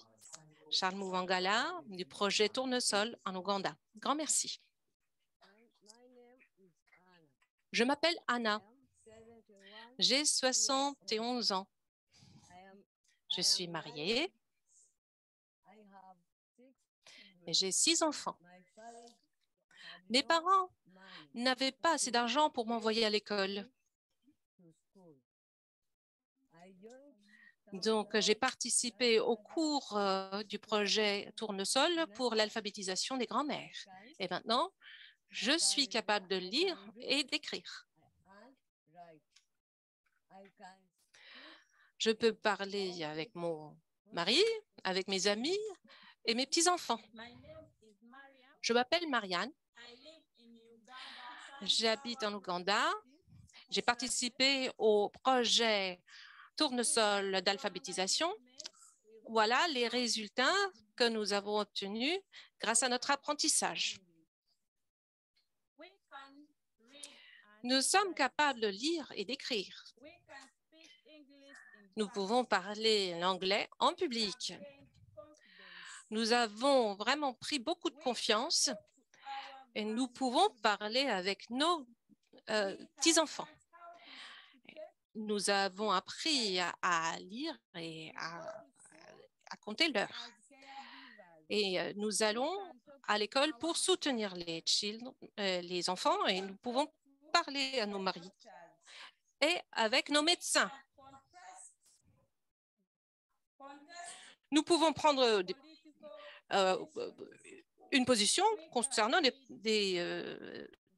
Charles Mwangala, du projet Tournesol en Ouganda. Grand merci. Je m'appelle Anna. J'ai 71 ans. Je suis mariée et j'ai 6 enfants. Mes parents n'avaient pas assez d'argent pour m'envoyer à l'école. Donc, j'ai participé au cours du projet Tournesol pour l'alphabétisation des grands-mères. Et maintenant, je suis capable de lire et d'écrire. Je peux parler avec mon mari, avec mes amis et mes petits-enfants. Je m'appelle Marianne. J'habite en Ouganda. J'ai participé au projet Tournesol d'alphabétisation. Voilà les résultats que nous avons obtenus grâce à notre apprentissage. Nous sommes capables de lire et d'écrire. Nous pouvons parler l'anglais en public. Nous avons vraiment pris beaucoup de confiance et nous pouvons parler avec nos petits-enfants. Nous avons appris à lire et à compter l'heure. Et nous allons à l'école pour soutenir les enfants et nous pouvons parler à nos maris et avec nos médecins. Nous pouvons prendre une position concernant des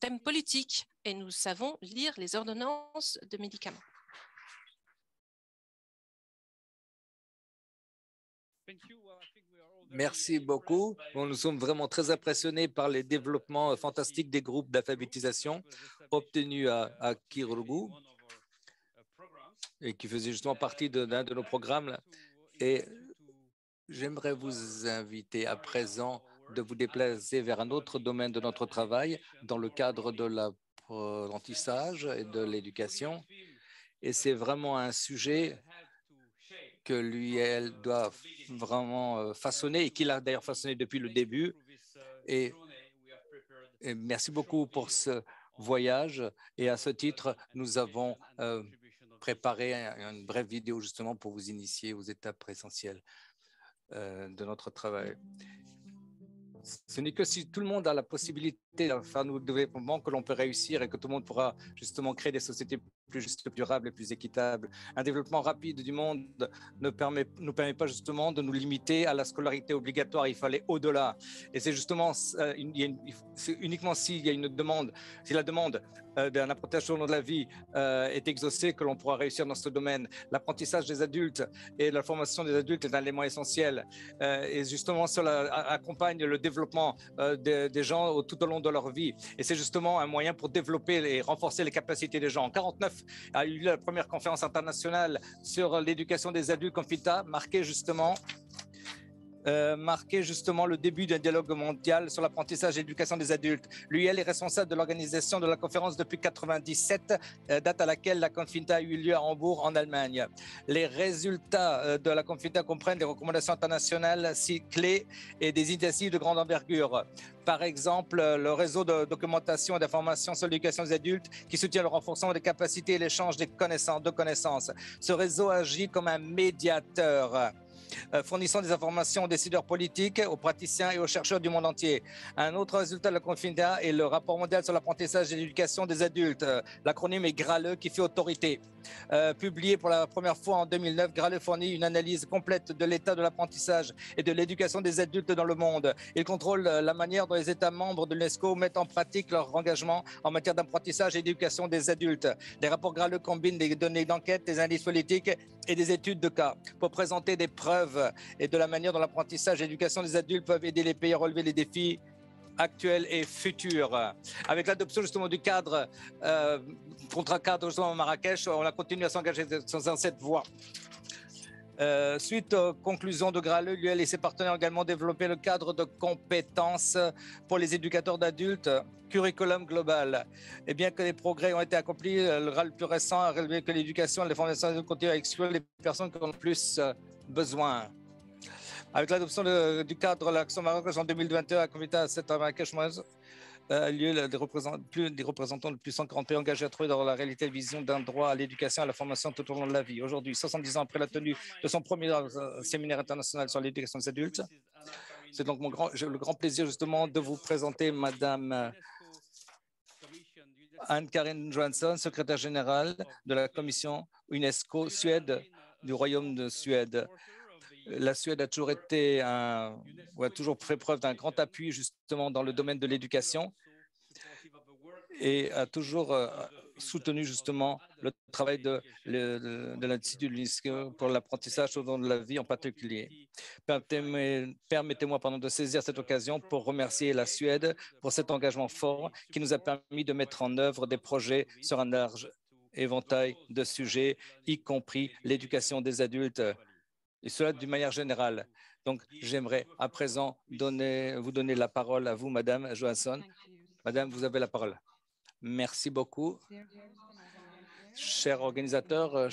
thèmes politiques et nous savons lire les ordonnances de médicaments. Merci beaucoup. Bon, nous sommes vraiment très impressionnés par les développements fantastiques des groupes d'alphabétisation obtenus à Kirugu et qui faisaient justement partie d'un de nos programmes. Et j'aimerais vous inviter à présent de vous déplacer vers un autre domaine de notre travail dans le cadre de l'apprentissage et de l'éducation. Et c'est vraiment un sujet que l'UIL doit vraiment façonner et qu'il a d'ailleurs façonné depuis le début. Et merci beaucoup pour ce voyage. Et à ce titre, nous avons préparé une brève vidéo justement pour vous initier aux étapes essentielles de notre travail. Ce n'est que si tout le monde a la possibilité de faire nos développements que l'on peut réussir et que tout le monde pourra justement créer des sociétés plus justes, plus durables et plus équitables. Un développement rapide du monde ne nous permet pas justement de nous limiter à la scolarité obligatoire. Il fallait au-delà. Et c'est justement uniquement s'il y a une demande, si la demande d'un apprentissage tout au long de la vie est exaucée que l'on pourra réussir dans ce domaine. L'apprentissage des adultes et la formation des adultes est un élément essentiel. Et justement, cela accompagne le développement des gens tout au long de leur vie. Et c'est justement un moyen pour développer et renforcer les capacités des gens. En 1949, a eu lieu la première conférence internationale sur l'éducation des adultes, Confita, marquée justement le début d'un dialogue mondial sur l'apprentissage et l'éducation des adultes. L'UIL est responsable de l'organisation de la conférence depuis 1997, date à laquelle la Confita a eu lieu à Hambourg, en Allemagne. Les résultats de la Confita comprennent des recommandations internationales clés et des initiatives de grande envergure. Par exemple, le réseau de documentation et d'information sur l'éducation des adultes qui soutient le renforcement des capacités et l'échange de connaissances. Ce réseau agit comme un médiateur, fournissant des informations aux décideurs politiques, aux praticiens et aux chercheurs du monde entier. Un autre résultat de la Confida est le rapport mondial sur l'apprentissage et l'éducation des adultes. L'acronyme est GRALE qui fait autorité. Publié pour la première fois en 2009, GRALE fournit une analyse complète de l'état de l'apprentissage et de l'éducation des adultes dans le monde. Il contrôle la manière dont les États membres de l'UNESCO mettent en pratique leur engagement en matière d'apprentissage et d'éducation des adultes. Les rapports GRALE combinent des données d'enquête, des indices politiques et des études de cas pour présenter des preuves et de la manière dont l'apprentissage et l'éducation des adultes peuvent aider les pays à relever les défis actuels et futurs. Avec l'adoption justement du cadre, contrat cadre justement à Marrakech, on a continué à s'engager dans cette voie. Suite aux conclusions de GRALE, l'UIL et ses partenaires ont également développé le cadre de compétences pour les éducateurs d'adultes, curriculum global. Et bien que les progrès ont été accomplis, le GRALE plus récent a relevé que l'éducation et les formations adultes continuent à exclure les personnes qui ont le plus besoin. Avec l'adoption du cadre de l'action Marrakech en 2021, la communauté à cette Marrakech a lieu des représentants de plus de 140 pays engagés à trouver dans la réalité la vision d'un droit à l'éducation et à la formation tout au long de la vie. Aujourd'hui, 70 ans après la tenue de son premier séminaire international sur l'éducation des adultes, c'est donc j'ai le grand plaisir justement de vous présenter Madame Anne-Karin Johansson, secrétaire générale de la commission UNESCO Suède du Royaume de Suède. La Suède a toujours toujours fait preuve d'un grand appui justement dans le domaine de l'éducation et a toujours soutenu justement le travail de l'Institut de l'UNESCO pour l'apprentissage tout au long de la vie en particulier. Permettez-moi de saisir cette occasion pour remercier la Suède pour cet engagement fort qui nous a permis de mettre en œuvre des projets sur un large éventail de sujets, y compris l'éducation des adultes, et cela d'une manière générale. Donc, j'aimerais à présent vous donner la parole à vous, Madame Johansson. Madame, vous avez la parole. Merci beaucoup. Chers organisateurs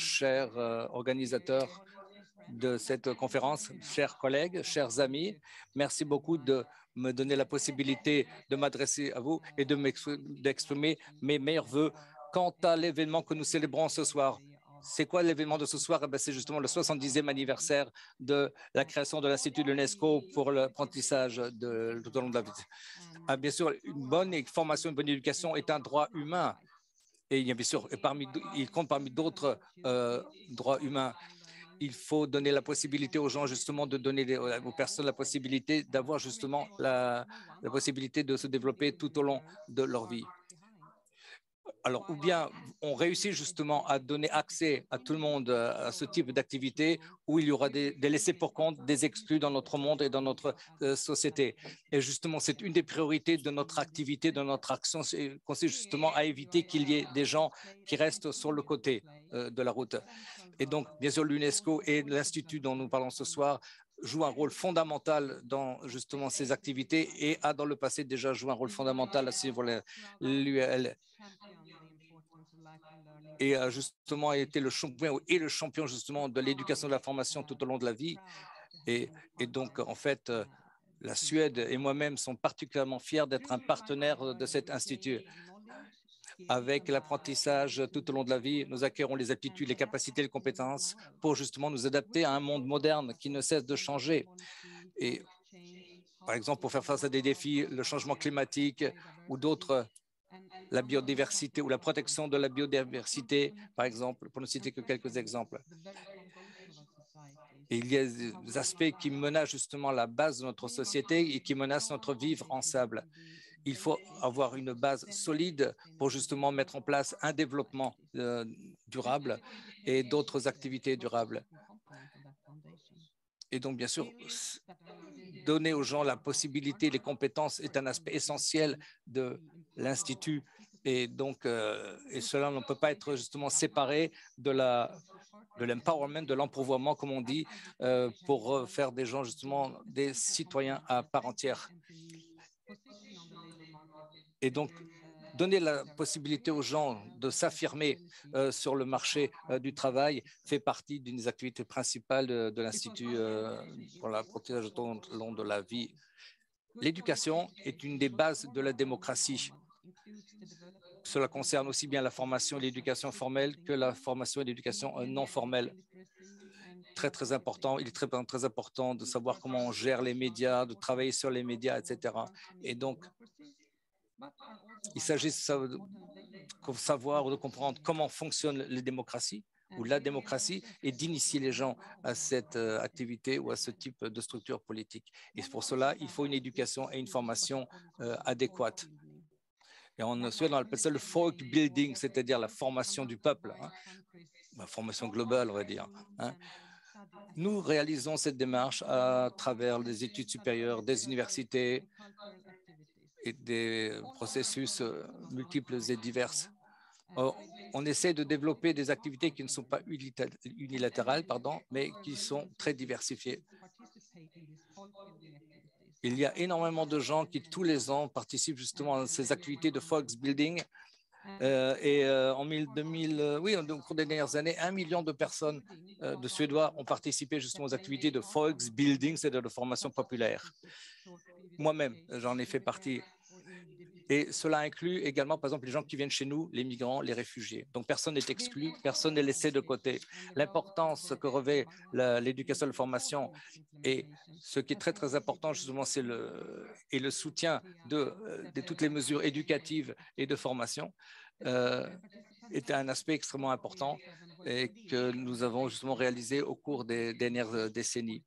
de cette conférence, chers collègues, chers amis, merci beaucoup de me donner la possibilité de m'adresser à vous et d'exprimer mes meilleurs vœux quant à l'événement que nous célébrons ce soir. C'est quoi l'événement de ce soir? C'est justement le 70e anniversaire de la création de l'Institut de l'UNESCO pour l'apprentissage tout au long de la vie. Bien sûr, une bonne formation, une bonne éducation est un droit humain. Et il y a bien sûr, il compte parmi d'autres droits humains. Il faut donner la possibilité aux gens justement de donner aux personnes la possibilité d'avoir justement la possibilité de se développer tout au long de leur vie. Alors, ou bien on réussit justement à donner accès à tout le monde à ce type d'activité où il y aura des laissés pour compte, des exclus dans notre monde et dans notre société. Et justement, c'est une des priorités de notre activité, de notre action, consiste justement à éviter qu'il y ait des gens qui restent sur le côté de la route. Et donc, bien sûr, l'UNESCO et l'Institut dont nous parlons ce soir joue un rôle fondamental dans justement ces activités et a dans le passé déjà joué un rôle fondamental à suivre l'UL et a justement été le champion justement de l'éducation et de la formation tout au long de la vie. Et donc, en fait, la Suède et moi-même sommes particulièrement fiers d'être un partenaire de cet institut. Avec l'apprentissage tout au long de la vie, nous acquérons les aptitudes, les capacités, les compétences pour justement nous adapter à un monde moderne qui ne cesse de changer. Et par exemple, pour faire face à des défis, le changement climatique ou d'autres, la biodiversité ou la protection de la biodiversité, par exemple, pour ne citer que quelques exemples. Et il y a des aspects qui menacent justement la base de notre société et qui menacent notre vivre ensemble. Il faut avoir une base solide pour justement mettre en place un développement durable et d'autres activités durables. Et donc, bien sûr, donner aux gens la possibilité, les compétences est un aspect essentiel de l'Institut. Et donc, et cela ne peut pas être justement séparé de l'empowerment, de l'empouvoirment, comme on dit, pour faire des gens justement des citoyens à part entière. Et donc, donner la possibilité aux gens de s'affirmer sur le marché du travail fait partie d'une des activités principales de l'Institut pour l'apprentissage tout au long de la vie. L'éducation est une des bases de la démocratie. Cela concerne aussi bien la formation et l'éducation formelle que la formation et l'éducation non formelle. Très important. Il est très important de savoir comment on gère les médias, de travailler sur les médias, etc. Et donc, il s'agit de savoir ou de comprendre comment fonctionnent les démocraties ou la démocratie et d'initier les gens à cette activité ou à ce type de structure politique. Et pour cela, il faut une éducation et une formation adéquates. Et en Suède, on appelle ça le folk building, c'est-à-dire la formation du peuple, la formation globale, on va dire. Nous réalisons cette démarche à travers des études supérieures, des universités et des processus multiples et divers. On essaie de développer des activités qui ne sont pas unilatérales, mais qui sont très diversifiées. Il y a énormément de gens qui, tous les ans, participent justement à ces activités de Volksbildung. Au cours des dernières années, 1 million de personnes de Suédois ont participé justement aux activités de Volksbildung, c'est-à-dire de formation populaire. Moi-même, j'en ai fait partie. Et cela inclut également, par exemple, les gens qui viennent chez nous, les migrants, les réfugiés. Donc, personne n'est exclu, personne n'est laissé de côté. L'importance que revêt l'éducation et la formation et ce qui est très important, justement, c'est le soutien de toutes les mesures éducatives et de formation est un aspect extrêmement important et que nous avons justement réalisé au cours des dernières décennies.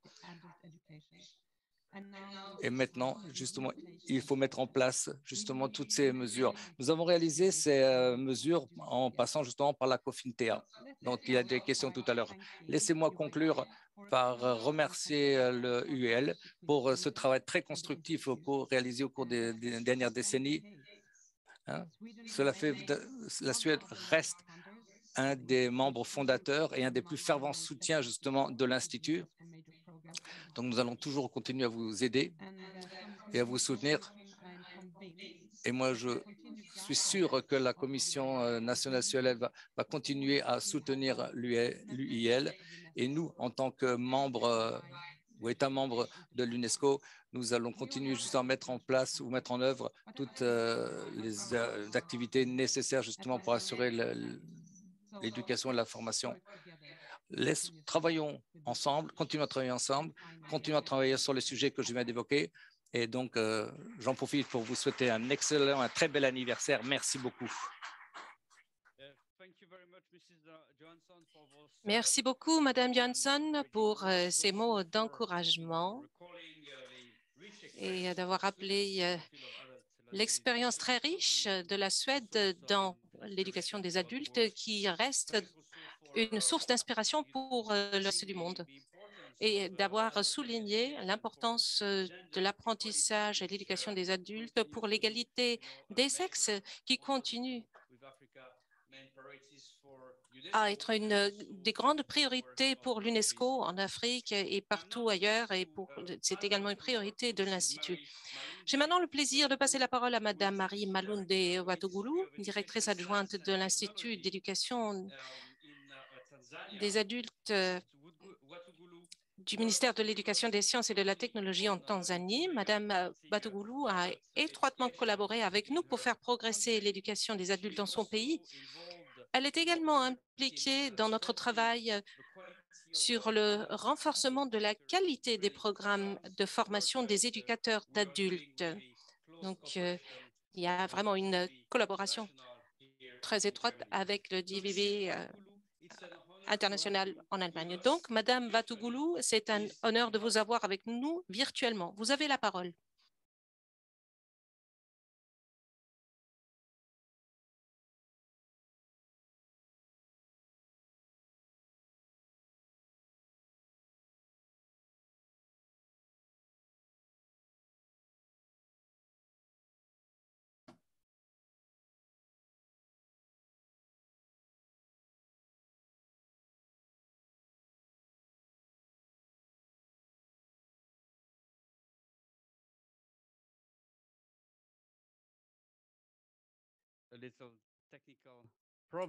Et maintenant, justement, il faut mettre en place justement toutes ces mesures. Nous avons réalisé ces mesures en passant justement par la COFINTEA, dont il y a des questions tout à l'heure. Laissez-moi conclure par remercier le UL pour ce travail très constructif réalisé au cours des dernières décennies. Cela fait la Suède reste un des membres fondateurs et un des plus fervents soutiens justement de l'Institut. Donc nous allons toujours continuer à vous aider et à vous soutenir. Et moi, je suis sûr que la Commission nationale suédoise va continuer à soutenir l'UIL. Et nous, en tant que membres ou États membres de l'UNESCO, nous allons continuer justement à mettre en place ou mettre en œuvre toutes les activités nécessaires justement pour assurer l'éducation et la formation. Travaillons ensemble, continuons à travailler ensemble, continuons à travailler sur les sujets que je viens d'évoquer. Et donc, j'en profite pour vous souhaiter un excellent, un très bel anniversaire. Merci beaucoup. Merci beaucoup, Madame Johansson, pour ces mots d'encouragement et d'avoir rappelé l'expérience très riche de la Suède dans l'éducation des adultes qui reste une source d'inspiration pour le reste du monde et d'avoir souligné l'importance de l'apprentissage et de l'éducation des adultes pour l'égalité des sexes qui continue à être une des grandes priorités pour l'UNESCO en Afrique et partout ailleurs, et c'est également une priorité de l'Institut. J'ai maintenant le plaisir de passer la parole à Madame Marie Malunde Watogoulou, directrice adjointe de l'Institut d'éducation des adultes du ministère de l'Éducation, des Sciences et de la Technologie en Tanzanie. Madame Watogoulou a étroitement collaboré avec nous pour faire progresser l'éducation des adultes dans son pays. Elle est également impliquée dans notre travail sur le renforcement de la qualité des programmes de formation des éducateurs d'adultes. Donc, il y a vraiment une collaboration très étroite avec le DVB international en Allemagne. Donc, Madame Watogoulou, c'est un honneur de vous avoir avec nous virtuellement. Vous avez la parole.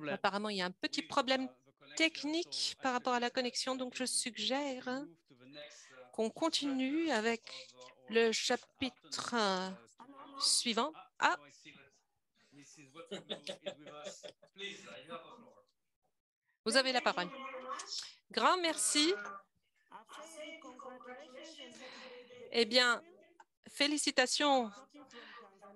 Apparemment, il y a un petit problème technique par rapport à la connexion, donc je suggère qu'on continue avec le chapitre suivant. Ah, vous avez la parole. Grand merci. Eh bien, félicitations,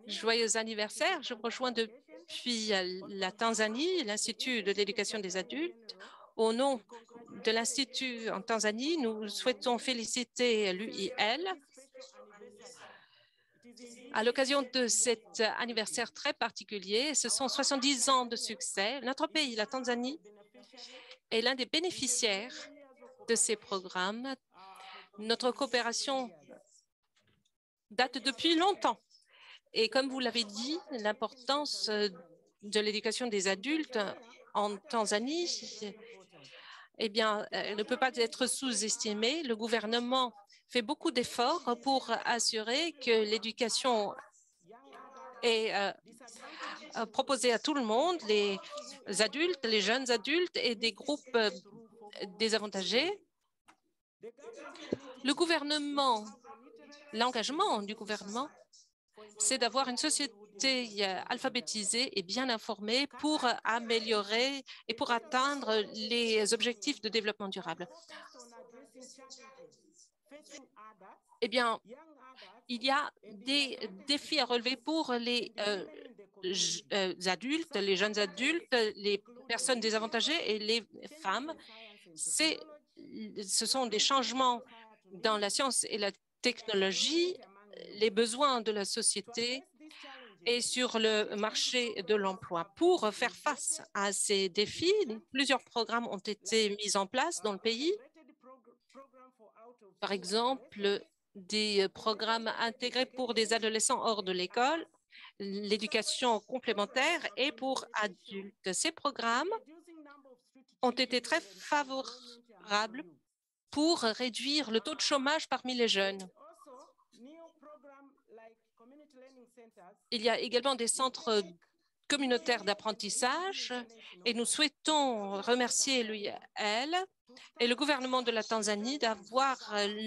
joyeux anniversaire. Je vous rejoins depuis la Tanzanie, l'Institut de l'éducation des adultes. Au nom de l'Institut en Tanzanie, nous souhaitons féliciter l'UIL à l'occasion de cet anniversaire très particulier. Ce sont 70 ans de succès. Notre pays, la Tanzanie, est l'un des bénéficiaires de ces programmes. Notre coopération date depuis longtemps. Et comme vous l'avez dit, l'importance de l'éducation des adultes en Tanzanie, eh bien, elle ne peut pas être sous-estimée. Le gouvernement fait beaucoup d'efforts pour assurer que l'éducation est proposée à tout le monde, les adultes, les jeunes adultes et des groupes désavantagés. Le gouvernement, l'engagement du gouvernement, c'est d'avoir une société alphabétisée et bien informée pour améliorer et pour atteindre les objectifs de développement durable. Eh bien, il y a des défis à relever pour les adultes, les jeunes adultes, les personnes désavantagées et les femmes. Ce sont des changements dans la science et la technologie, les besoins de la société et sur le marché de l'emploi. Pour faire face à ces défis, plusieurs programmes ont été mis en place dans le pays. Par exemple, des programmes intégrés pour des adolescents hors de l'école, l'éducation complémentaire et pour adultes. Ces programmes ont été très favorables pour réduire le taux de chômage parmi les jeunes. Il y a également des centres communautaires d'apprentissage et nous souhaitons remercier l'UIL et le gouvernement de la Tanzanie d'avoir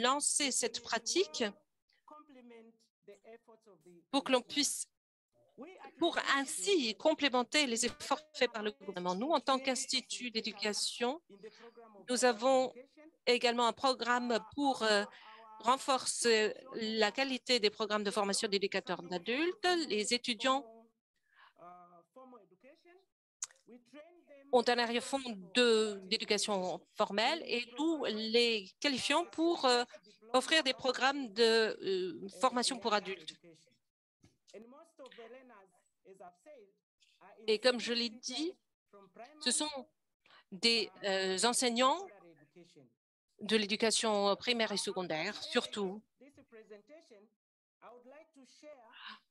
lancé cette pratique pour que l'on puisse ainsi complémenter les efforts faits par le gouvernement. Nous, en tant qu'institut d'éducation, nous avons également un programme pour renforcer la qualité des programmes de formation d'éducateurs d'adultes. Les étudiants ont un arrière-fond d'éducation formelle et nous les qualifions pour offrir des programmes de formation pour adultes. Et comme je l'ai dit, ce sont des enseignants de l'éducation primaire et secondaire, surtout.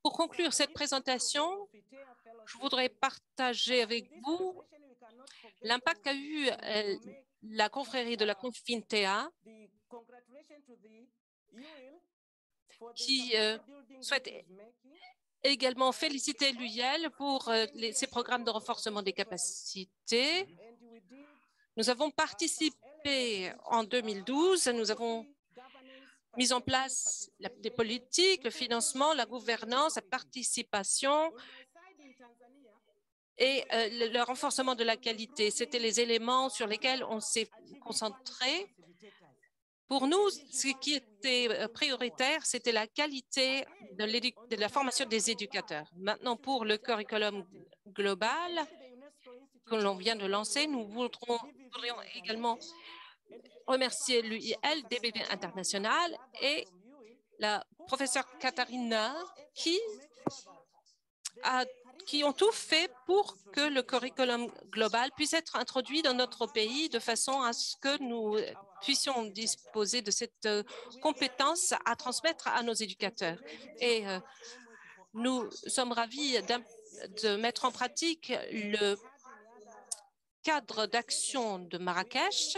Pour conclure cette présentation, je voudrais partager avec vous l'impact qu'a eu la confrérie de la Confintea, qui souhaite également féliciter l'UIL pour ses programmes de renforcement des capacités. Nous avons participé en 2012, nous avons mis en place des politiques, le financement, la gouvernance, la participation et le renforcement de la qualité. C'était les éléments sur lesquels on s'est concentré. Pour nous, ce qui était prioritaire, c'était la qualité de la formation des éducateurs. Maintenant, pour le curriculum global que l'on vient de lancer, nous voudrions également remercier l'UIL, DBV International et la professeure Katharina qui ont tout fait pour que le curriculum global puisse être introduit dans notre pays de façon à ce que nous puissions disposer de cette compétence à transmettre à nos éducateurs. Et nous sommes ravis de mettre en pratique le cadre d'action de Marrakech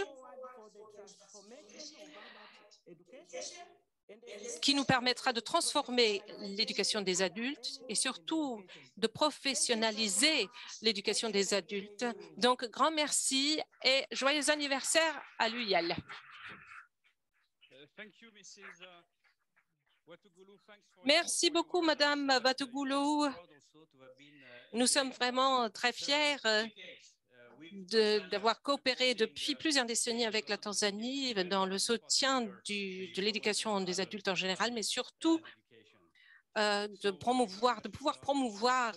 qui nous permettra de transformer l'éducation des adultes et surtout de professionnaliser l'éducation des adultes. Donc, grand merci et joyeux anniversaire à l'UIL. Merci beaucoup, Madame Watugoulou. Nous sommes vraiment très fiers d'avoir coopéré depuis plusieurs décennies avec la Tanzanie dans le soutien de l'éducation des adultes en général, mais surtout de pouvoir promouvoir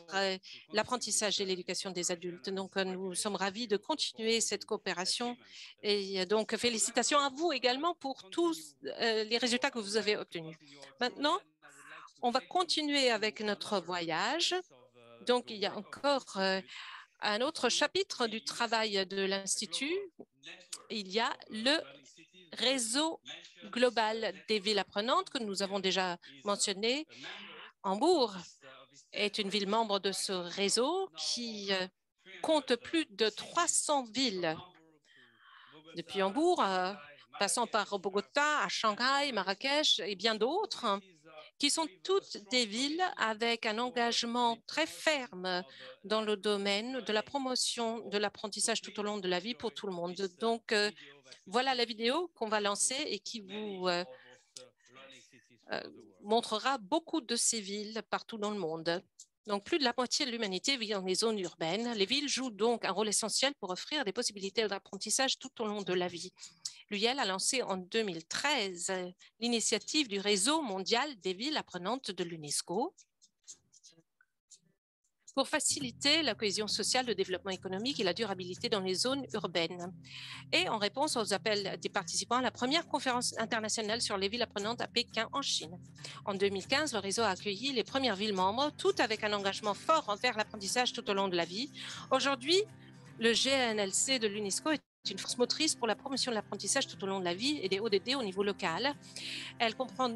l'apprentissage et l'éducation des adultes. Donc, nous sommes ravis de continuer cette coopération et donc félicitations à vous également pour tous les résultats que vous avez obtenus. Maintenant, on va continuer avec notre voyage. Donc, il y a encore un autre chapitre du travail de l'Institut. Il y a le réseau global des villes apprenantes que nous avons déjà mentionné. Hambourg est une ville membre de ce réseau qui compte plus de 300 villes. Depuis Hambourg, passant par Bogota, à Shanghai, Marrakech et bien d'autres, qui sont toutes des villes avec un engagement très ferme dans le domaine de la promotion de l'apprentissage tout au long de la vie pour tout le monde. Donc, voilà la vidéo qu'on va lancer et qui vous montrera beaucoup de ces villes partout dans le monde. Donc, plus de la moitié de l'humanité vit dans les zones urbaines. Les villes jouent donc un rôle essentiel pour offrir des possibilités d'apprentissage tout au long de la vie. L'UIL a lancé en 2013 l'initiative du réseau mondial des villes apprenantes de l'UNESCO pour faciliter la cohésion sociale, le développement économique et la durabilité dans les zones urbaines. Et en réponse aux appels des participants à la première conférence internationale sur les villes apprenantes à Pékin, en Chine. En 2015, le réseau a accueilli les premières villes membres, toutes avec un engagement fort envers l'apprentissage tout au long de la vie. Aujourd'hui, le GNLC de l'UNESCO est une force motrice pour la promotion de l'apprentissage tout au long de la vie et des ODD au niveau local. Elle comprend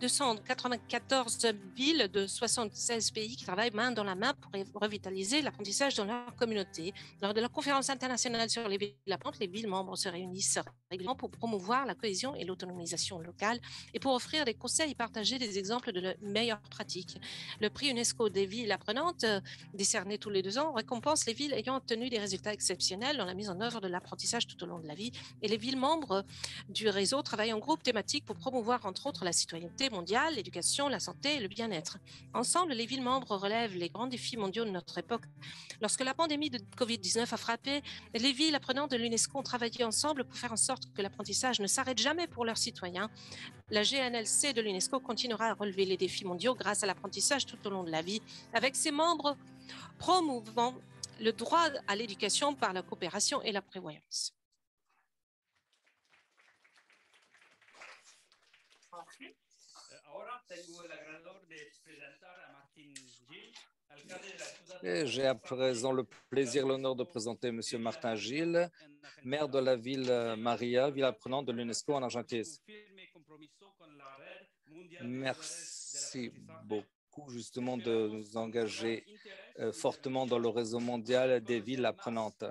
294 villes de 76 pays qui travaillent main dans la main pour revitaliser l'apprentissage dans leur communauté. Lors de la conférence internationale sur les villes apprenantes, les villes membres se réunissent régulièrement pour promouvoir la cohésion et l'autonomisation locale et pour offrir des conseils et partager des exemples de meilleures pratiques. Le prix UNESCO des villes apprenantes, décerné tous les 2 ans, récompense les villes ayant obtenu des résultats exceptionnels dans la mise en œuvre de l'apprentissage tout au long de la vie, et les villes membres du réseau travaillent en groupe thématique pour promouvoir entre autres la citoyenneté mondiale, l'éducation, la santé et le bien-être. Ensemble, les villes membres relèvent les grands défis mondiaux de notre époque. Lorsque la pandémie de Covid-19 a frappé, les villes apprenantes de l'UNESCO ont travaillé ensemble pour faire en sorte que l'apprentissage ne s'arrête jamais pour leurs citoyens. La GNLC de l'UNESCO continuera à relever les défis mondiaux grâce à l'apprentissage tout au long de la vie, avec ses membres promouvant le droit à l'éducation par la coopération et la prévoyance. J'ai à présent le plaisir, l'honneur de présenter M. Martin Gil, maire de la ville Maria, ville apprenante de l'UNESCO en Argentine. Merci beaucoup justement de nous engager fortement dans le réseau mondial des villes apprenantes.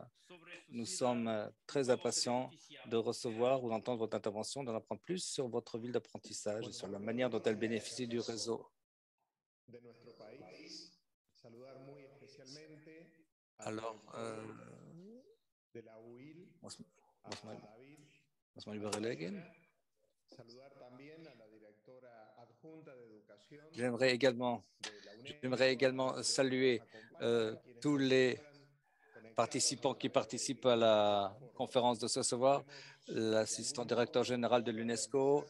Nous sommes très impatients de recevoir ou d'entendre votre intervention, d'en apprendre plus sur votre ville d'apprentissage et sur la manière dont elle bénéficie du réseau. Alors, j'aimerais également saluer tous les participants qui participent à la conférence de ce soir, l'assistant directeur général de l'UNESCO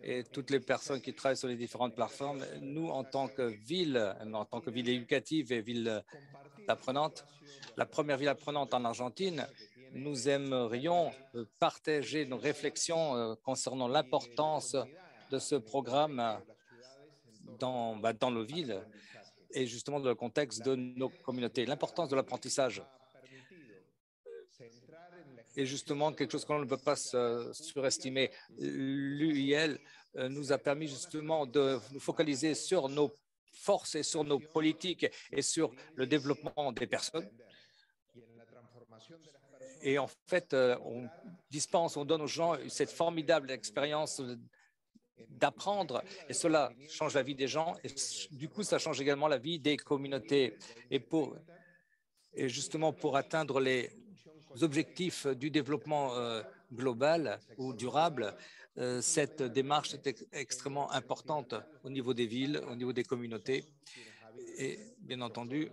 et toutes les personnes qui travaillent sur les différentes plateformes. Nous, en tant que ville éducative et ville apprenante, la première ville apprenante en Argentine, nous aimerions partager nos réflexions concernant l'importance de ce programme dans nos villes et justement dans le contexte de nos communautés. L'importance de l'apprentissage est justement quelque chose qu'on ne peut pas surestimer. L'UIL nous a permis justement de nous focaliser sur nos forces et sur nos politiques et sur le développement des personnes. Et en fait, on donne aux gens cette formidable expérience d'apprendre et cela change la vie des gens et du coup, ça change également la vie des communautés. Et justement, pour atteindre les objectifs du développement global ou durable, cette démarche est extrêmement importante au niveau des villes, au niveau des communautés. Et bien entendu,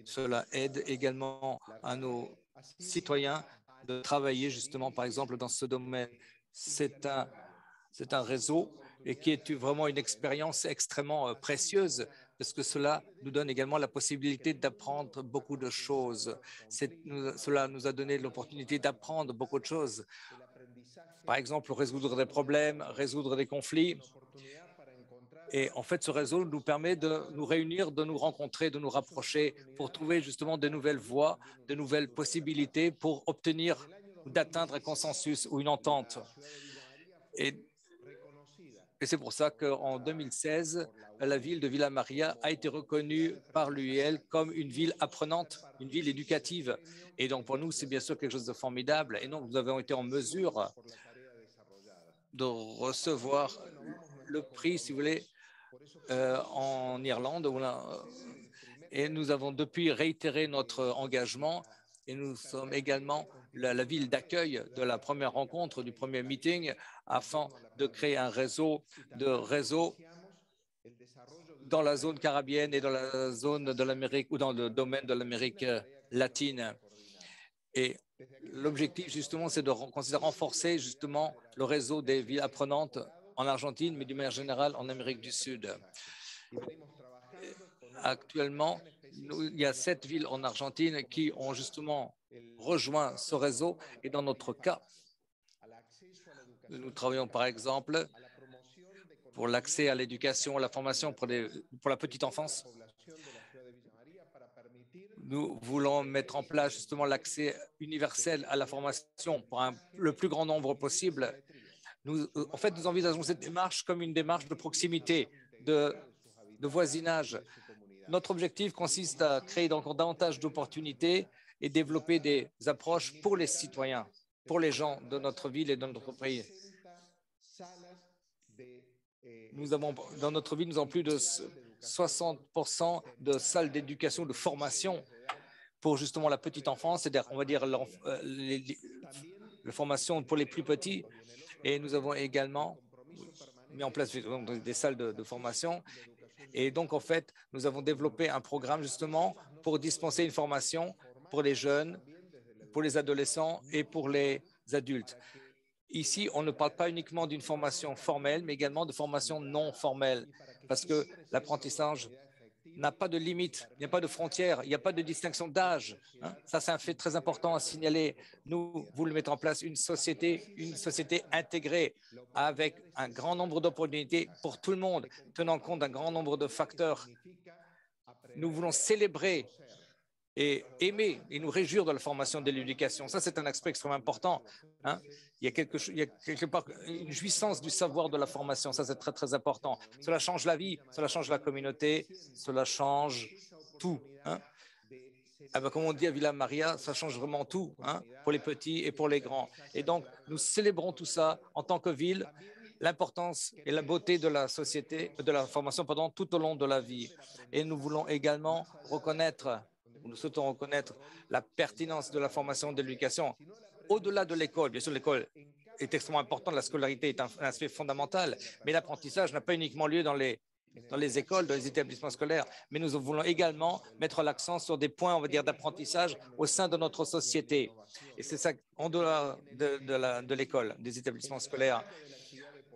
cela aide également à nos citoyens de travailler justement, par exemple, dans ce domaine. C'est un réseau et qui est vraiment une expérience extrêmement précieuse parce que cela nous donne également la possibilité d'apprendre beaucoup de choses. Cela nous a donné l'opportunité d'apprendre beaucoup de choses. Par exemple, résoudre des problèmes, résoudre des conflits. Et en fait, ce réseau nous permet de nous réunir, de nous rencontrer, de nous rapprocher pour trouver justement de nouvelles voies, de nouvelles possibilités pour obtenir ou d'atteindre un consensus ou une entente. Et c'est pour ça qu'en 2016, la ville de Villa Maria a été reconnue par l'UIL comme une ville apprenante, une ville éducative. Et donc, pour nous, c'est bien sûr quelque chose de formidable. Et donc, nous avons été en mesure de recevoir le prix, si vous voulez, en Irlande. Et nous avons depuis réitéré notre engagement et nous sommes également la ville d'accueil de la première rencontre, du premier meeting, afin de créer un réseau dans la zone caribéenne et dans la zone de l'Amérique ou dans le domaine de l'Amérique latine. Et l'objectif, justement, c'est de renforcer justement le réseau des villes apprenantes en Argentine, mais d'une manière générale en Amérique du Sud. Actuellement, il y a 7 villes en Argentine qui ont justement rejoint ce réseau. Et dans notre cas, nous travaillons par exemple pour l'accès à l'éducation, à la formation pour la petite enfance. Nous voulons mettre en place justement l'accès universel à la formation pour le plus grand nombre possible. En fait, nous envisageons cette démarche comme une démarche de proximité, de voisinage. Notre objectif consiste à créer encore davantage d'opportunités et développer des approches pour les citoyens, pour les gens de notre ville et de notre pays. Dans notre ville, nous avons plus de 60% de salles d'éducation, de formation pour justement la petite enfance, c'est-à-dire, on va dire, la formation pour les plus petits. Et nous avons également mis en place des salles de formation. Et donc, en fait, nous avons développé un programme justement pour dispenser une formation pour les jeunes, pour les adolescents et pour les adultes. Ici, on ne parle pas uniquement d'une formation formelle, mais également de formation non formelle, parce que l'apprentissage n'a pas de limite, il n'y a pas de frontières, il n'y a pas de distinction d'âge. Ça, c'est un fait très important à signaler. Nous voulons mettre en place une société intégrée avec un grand nombre d'opportunités pour tout le monde, tenant compte d'un grand nombre de facteurs. Nous voulons célébrer et aimer et nous réjouir de la formation de l'éducation. Ça, c'est un aspect extrêmement important. Il y a quelque part une jouissance du savoir de la formation. Ça, c'est très, très important. Cela change la vie, cela change la communauté, cela change tout. Comme on dit à Villa Maria, ça change vraiment tout pour les petits et pour les grands. Et donc, nous célébrons tout ça en tant que ville, l'importance et la beauté de la société, de la formation, tout au long de la vie. Et nous voulons également nous souhaitons reconnaître la pertinence de la formation de l'éducation au-delà de l'école. Bien sûr, l'école est extrêmement importante, la scolarité est un aspect fondamental, mais l'apprentissage n'a pas uniquement lieu dans les écoles, dans les établissements scolaires, mais nous voulons également mettre l'accent sur des points, on va dire, d'apprentissage au sein de notre société. Et c'est ça, en dehors de l'école, des établissements scolaires.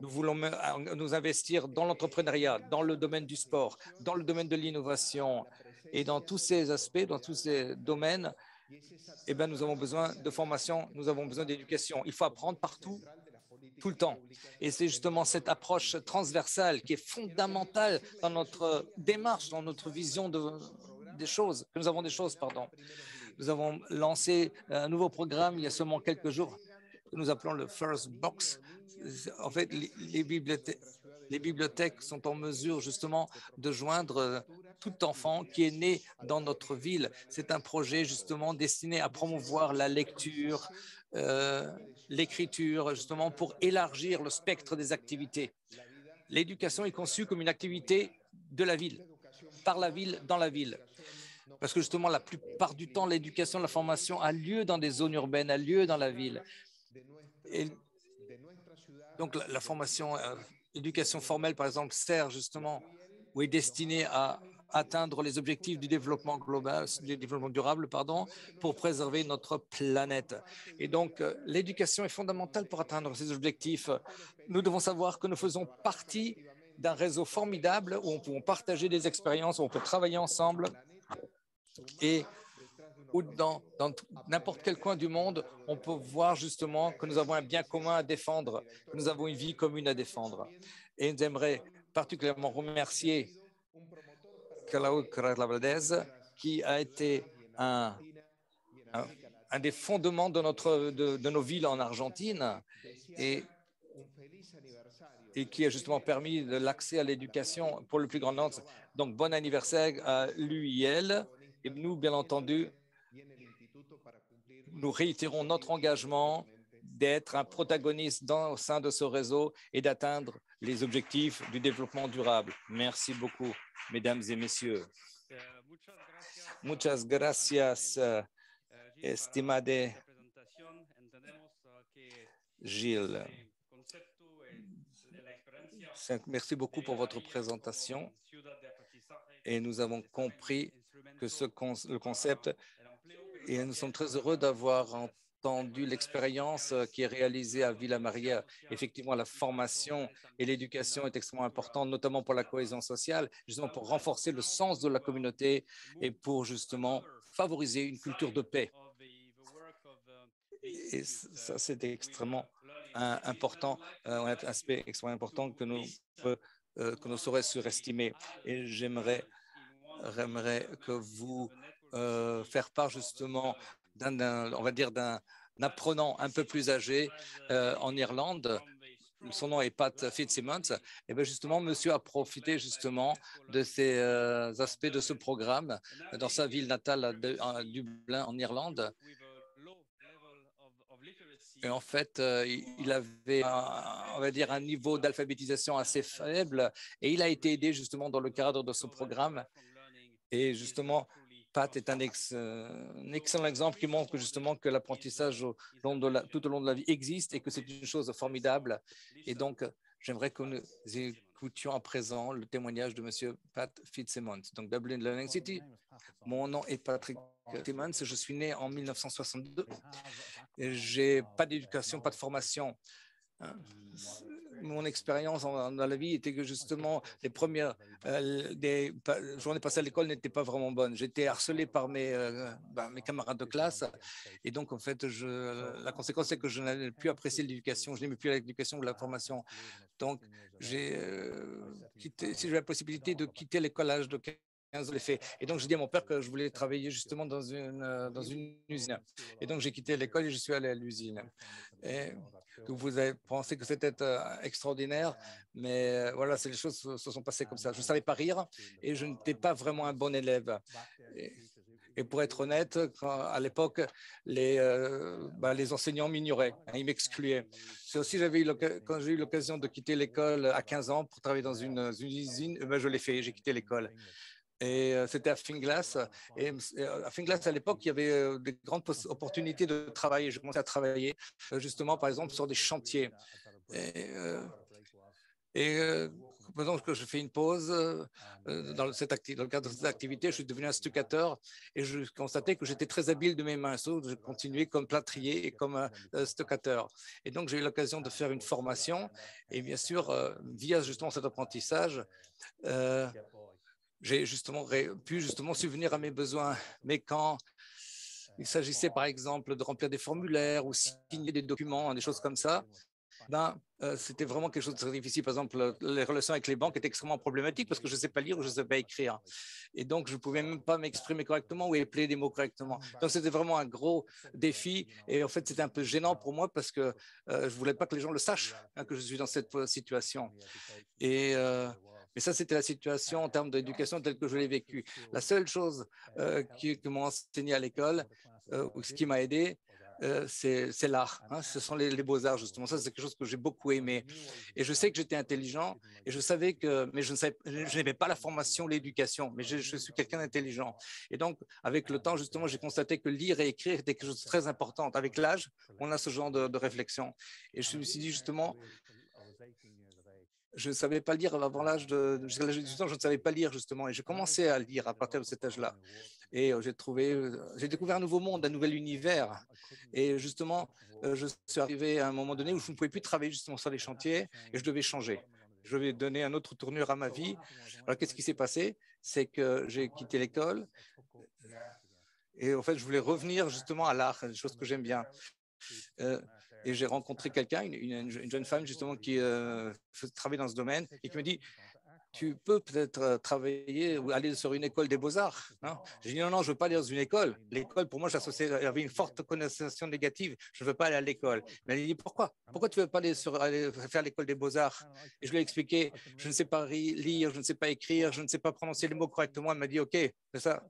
Nous voulons nous investir dans l'entrepreneuriat, dans le domaine du sport, dans le domaine de l'innovation. Et dans tous ces aspects, dans tous ces domaines, nous avons besoin de formation, nous avons besoin d'éducation. Il faut apprendre partout, tout le temps. Et c'est justement cette approche transversale qui est fondamentale dans notre démarche, dans notre vision des choses. Nous avons Nous avons lancé un nouveau programme il y a seulement quelques jours que nous appelons le First Box. En fait, les bibliothèques sont en mesure justement de joindre tout enfant qui est né dans notre ville. C'est un projet justement destiné à promouvoir la lecture, l'écriture, justement pour élargir le spectre des activités. L'éducation est conçue comme une activité de la ville, par la ville, dans la ville. Parce que justement, la plupart du temps, l'éducation, la formation a lieu dans des zones urbaines, a lieu dans la ville. Et donc, la formation, l'éducation formelle, par exemple, sert justement ou est destinée à atteindre les objectifs du développement global, du développement durable, pour préserver notre planète. Et donc, l'éducation est fondamentale pour atteindre ces objectifs. Nous devons savoir que nous faisons partie d'un réseau formidable où on peut partager des expériences, où on peut travailler ensemble et où dans n'importe quel coin du monde, on peut voir justement que nous avons un bien commun à défendre, que nous avons une vie commune à défendre. Et j'aimerais particulièrement remercier Claude Cravaldez, qui a été un des fondements de nos villes en Argentine et qui a justement permis de l'accès à l'éducation pour le plus grand nombre. Donc, bon anniversaire à l'UIL. Et nous, bien entendu, nous réitérons notre engagement d'être un protagoniste au sein de ce réseau et d'atteindre les objectifs du développement durable. Merci beaucoup, mesdames et messieurs. Muchas gracias, estimade Gilles. Merci beaucoup pour votre présentation et nous avons compris que le concept, et nous sommes très heureux d'avoir entendu l'expérience qui est réalisée à Villa Maria. Effectivement, la formation et l'éducation est extrêmement importante, notamment pour la cohésion sociale, justement pour renforcer le sens de la communauté et pour justement favoriser une culture de paix. Et ça, c'est extrêmement important, un aspect extrêmement important que nous saurait surestimer. Et j'aimerais que vous faire part justement on va dire d'un apprenant un peu plus âgé en Irlande. Son nom est Pat Fitzsimmons. Et bien justement, monsieur a profité justement de ces aspects de ce programme dans sa ville natale à Dublin en Irlande. Et en fait, il avait, on va dire, un niveau d'alphabétisation assez faible et il a été aidé justement dans le cadre de ce programme. Et justement, Pat est un excellent exemple qui montre justement que l'apprentissage tout au long de la vie existe et que c'est une chose formidable. Et donc, j'aimerais que nous écoutions à présent le témoignage de M. Pat Fitzsimmons. Donc, Dublin Learning City. Mon nom est Patrick Fitzsimmons. Je suis né en 1962. Je n'ai pas d'éducation, pas de formation. Mon expérience dans la vie était que justement les premières journées passées à l'école n'étaient pas vraiment bonnes. J'étais harcelé par mes camarades de classe et donc en fait la conséquence c'est que je n'avais plus apprécié l'éducation, je n'aimais plus l'éducation ou la formation. Donc j'ai si j'avais la possibilité de quitter l'école à l'âge de 15 ans, je l'ai fait. Et donc, j'ai dit à mon père que je voulais travailler justement dans une usine. Et donc, j'ai quitté l'école et je suis allé à l'usine. Et vous avez pensé que c'était extraordinaire, mais voilà, les choses se sont passées comme ça. Je ne savais pas rire et je n'étais pas vraiment un bon élève. Et pour être honnête, à l'époque, les enseignants m'ignoraient, ils m'excluaient. C'est aussi, quand j'ai eu l'occasion de quitter l'école à 15 ans pour travailler dans une usine, je l'ai fait, j'ai quitté l'école. Et c'était à Finglas. Et à Finglas, à l'époque, il y avait des grandes opportunités de travail. Je commençais à travailler justement, par exemple, sur des chantiers. Pendant que je fais une pause dans le cadre de cette activité, je suis devenu un stuccateur et je constatais que j'étais très habile de mes mains. Je continuais comme plâtrier et comme stuccateur. Et donc, j'ai eu l'occasion de faire une formation. Et bien sûr, via justement cet apprentissage, j'ai pu subvenir à mes besoins. Mais quand il s'agissait, par exemple, de remplir des formulaires ou signer des documents, des choses comme ça, c'était vraiment quelque chose de très difficile. Par exemple, les relations avec les banques étaient extrêmement problématiques parce que je ne sais pas lire ou je ne sais pas écrire. Et donc, je ne pouvais même pas m'exprimer correctement ou épeler des mots correctement. Donc, c'était vraiment un gros défi. Et en fait, c'était un peu gênant pour moi parce que je ne voulais pas que les gens le sachent, que je suis dans cette situation. Mais ça, c'était la situation en termes d'éducation telle que je l'ai vécue. La seule chose que m'ont enseigné à l'école, ce qui m'a aidé, c'est l'art. Ce sont les beaux-arts, justement. Ça, c'est quelque chose que j'ai beaucoup aimé. Et je sais que j'étais intelligent et je savais mais je n'aimais pas la formation, l'éducation, mais je suis quelqu'un d'intelligent. Et donc, avec le temps, justement, j'ai constaté que lire et écrire était quelque chose de très important. Avec l'âge, on a ce genre de réflexion. Et je me suis dit, justement, je ne savais pas lire avant jusqu'à l'âge de 18 ans, je ne savais pas lire justement. Et j'ai commencé à lire à partir de cet âge-là. Et j'ai découvert un nouveau monde, un nouvel univers. Et justement, je suis arrivé à un moment donné où je ne pouvais plus travailler justement sur les chantiers et je devais changer. Je devais donner une autre tournure à ma vie. Alors, qu'est-ce qui s'est passé? C'est que j'ai quitté l'école et en fait, je voulais revenir justement à l'art, des choses que j'aime bien. Et j'ai rencontré quelqu'un, une jeune femme justement qui travaille dans ce domaine et qui me dit tu peux peut-être travailler ou aller sur une école des beaux-arts. J'ai dit non, je ne veux pas aller dans une école. L'école, pour moi, j'avais une forte connotation négative. Je ne veux pas aller à l'école. Mais elle dit pourquoi tu ne veux pas aller faire l'école des beaux-arts? Et je lui ai expliqué je ne sais pas lire, je ne sais pas écrire, je ne sais pas prononcer les mots correctement. Elle m'a dit ok, c'est ça.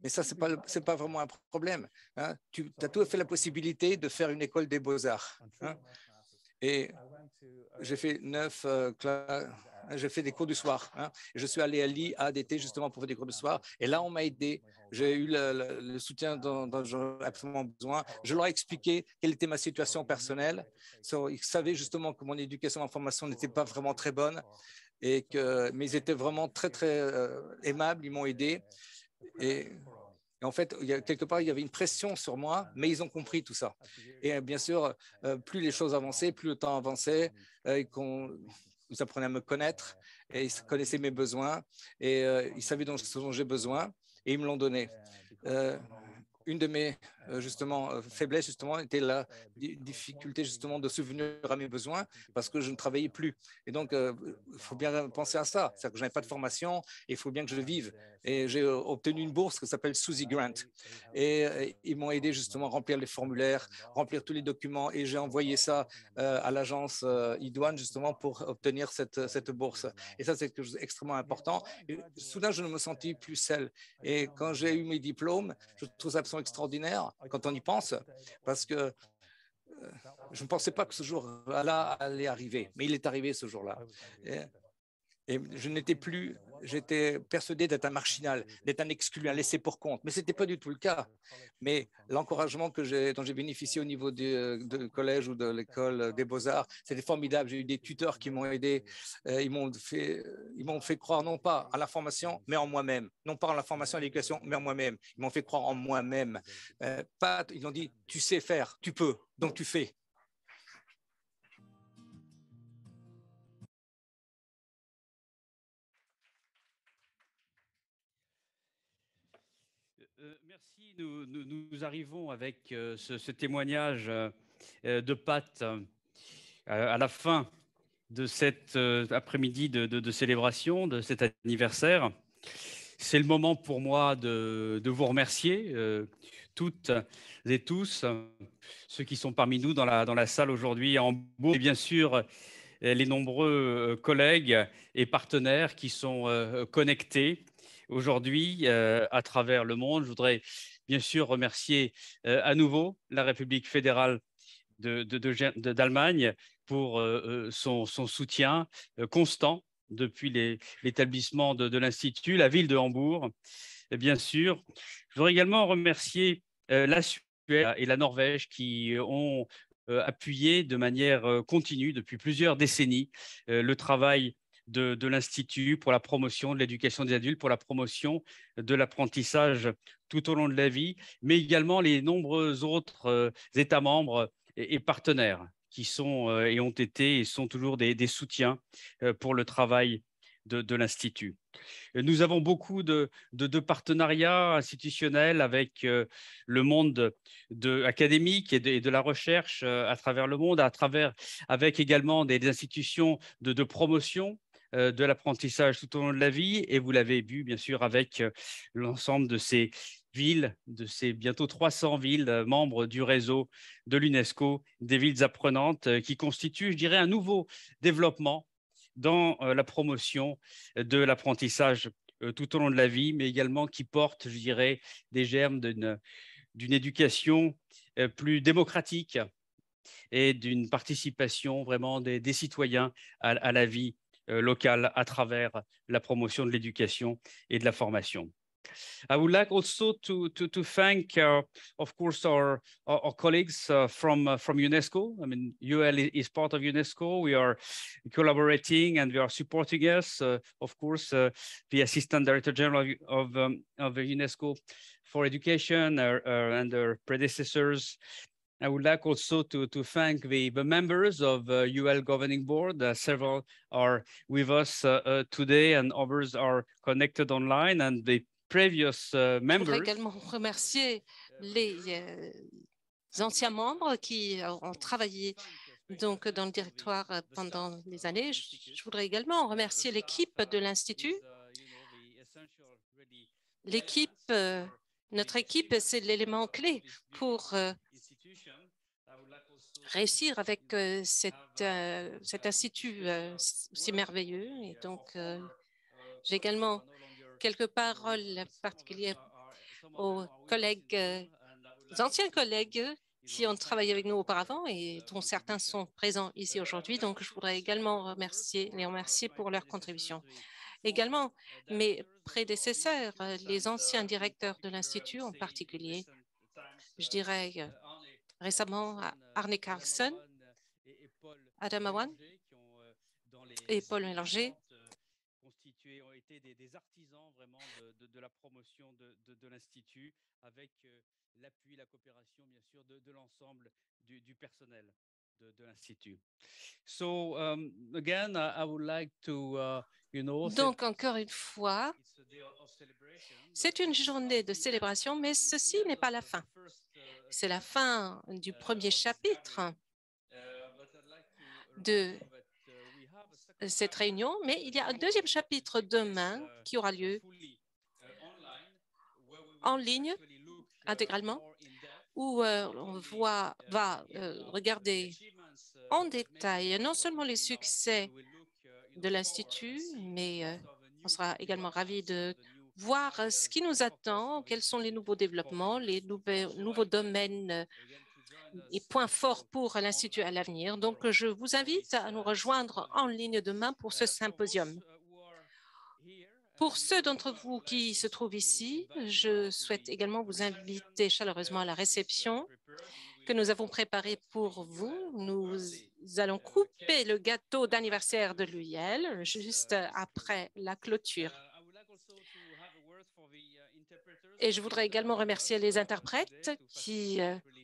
Mais ça, ce n'est pas vraiment un problème. Tu as tout à fait la possibilité de faire une école des beaux-arts. Et j'ai fait 9 classes. J'ai fait des cours du soir. Je suis allé à l'IADT justement pour faire des cours du soir. Et là, on m'a aidé. J'ai eu le soutien dont j'avais absolument besoin. Je leur ai expliqué quelle était ma situation personnelle. Ils savaient justement que mon éducation en formation n'était pas vraiment très bonne. Mais ils étaient vraiment très, très aimables. Ils m'ont aidé. Et en fait, quelque part, il y avait une pression sur moi, mais ils ont compris tout ça. Et bien sûr, plus les choses avançaient, plus le temps avançait, ils apprenaient à me connaître et ils connaissaient mes besoins et ils savaient ce dont j'ai besoin et ils me l'ont donné. Une de mes faiblesses justement était la difficulté justement de subvenir à mes besoins parce que je ne travaillais plus. Et donc, il faut bien penser à ça. C'est-à-dire que je n'avais pas de formation et il faut bien que je vive. Et j'ai obtenu une bourse qui s'appelle Suzy Grant. Et ils m'ont aidé justement à remplir les formulaires, remplir tous les documents et j'ai envoyé ça à l'agence iDouane justement pour obtenir cette bourse. Et ça, c'est quelque chose d'extrêmement important. Et soudain, je ne me sentis plus seul. Et quand j'ai eu mes diplômes, je trouve ça absolument extraordinaire quand on y pense, parce que je ne pensais pas que ce jour-là allait arriver, mais il est arrivé ce jour-là. Et je n'étais plus, j'étais persuadé d'être un marginal, d'être un exclu, un laissé pour compte, mais ce n'était pas du tout le cas. Mais l'encouragement dont j'ai bénéficié au niveau du collège ou de l'école des beaux-arts, c'était formidable. J'ai eu des tuteurs qui m'ont aidé, ils m'ont fait croire non pas à la formation, mais en moi-même, non pas en la formation et l'éducation, mais en moi-même. Ils m'ont fait croire en moi-même. Ils ont dit, tu sais faire, tu peux, donc tu fais. Merci. Nous arrivons avec ce témoignage de Pat à la fin de cet après-midi de célébration, de cet anniversaire. C'est le moment pour moi de vous remercier, toutes et tous, ceux qui sont parmi nous dans la salle aujourd'hui à Hambourg, et bien sûr les nombreux collègues et partenaires qui sont connectés aujourd'hui à travers le monde. Je voudrais bien sûr remercier à nouveau la République fédérale d'Allemagne pour son soutien constant depuis l'établissement de l'Institut, la ville de Hambourg, et bien sûr. Je voudrais également remercier la Suède et la Norvège qui ont appuyé de manière continue depuis plusieurs décennies le travail de l'Institut pour la promotion de l'éducation des adultes, pour la promotion de l'apprentissage tout au long de la vie, mais également les nombreux autres États membres et partenaires qui sont et ont été et sont toujours des soutiens pour le travail de l'Institut. Nous avons beaucoup de partenariats institutionnels avec le monde académique et de la recherche à travers le monde, avec également des institutions de promotion de l'apprentissage tout au long de la vie. Et vous l'avez vu, bien sûr, avec l'ensemble de ces villes, de ces bientôt 300 villes membres du réseau de l'UNESCO, des villes apprenantes qui constituent, je dirais, un nouveau développement dans la promotion de l'apprentissage tout au long de la vie, mais également qui porte, je dirais, des germes d'une éducation plus démocratique et d'une participation vraiment des citoyens à la vie locale à travers la promotion de l'éducation et de la formation. I would like also to thank, of course, our colleagues from UNESCO. I mean, UL is part of UNESCO. We are collaborating and we are supporting us. Of course, the Assistant Director General of UNESCO for Education and their predecessors. I would like also to thank the members of UL Governing Board. Several are with us today and others are connected online, and the previous members. Je voudrais également remercier les anciens membres qui ont travaillé donc dans le directoire pendant des années. Je voudrais également remercier l'équipe de l'Institut. Notre équipe, c'est l'élément clé pour réussir avec cet institut si merveilleux. Et donc, j'ai également quelques paroles particulières aux collègues, anciens collègues qui ont travaillé avec nous auparavant et dont certains sont présents ici aujourd'hui. Donc, je voudrais également les remercier pour leur contribution. Également, mes prédécesseurs, les anciens directeurs de l'Institut en particulier, je dirais récemment Arne Carlson, Adam Awan et Paul Mélanger, été des artisans vraiment de la promotion de l'Institut, avec l'appui, la coopération, bien sûr, de l'ensemble du personnel de l'Institut. So, again, I would like to, Donc, encore une fois, c'est une journée de célébration, mais ceci n'est pas la fin. C'est la fin du premier chapitre de cette réunion, mais il y a un deuxième chapitre demain qui aura lieu en ligne intégralement, où on va regarder en détail non seulement les succès de l'Institut, mais on sera également ravis de voir ce qui nous attend, quels sont les nouveaux développements, les nouveaux domaines et points forts pour l'Institut à l'avenir. Donc, je vous invite à nous rejoindre en ligne demain pour ce symposium. Pour ceux d'entre vous qui se trouvent ici, je souhaite également vous inviter chaleureusement à la réception que nous avons préparée pour vous. Nous allons couper le gâteau d'anniversaire de l'UIL juste après la clôture. Et je voudrais également remercier les interprètes qui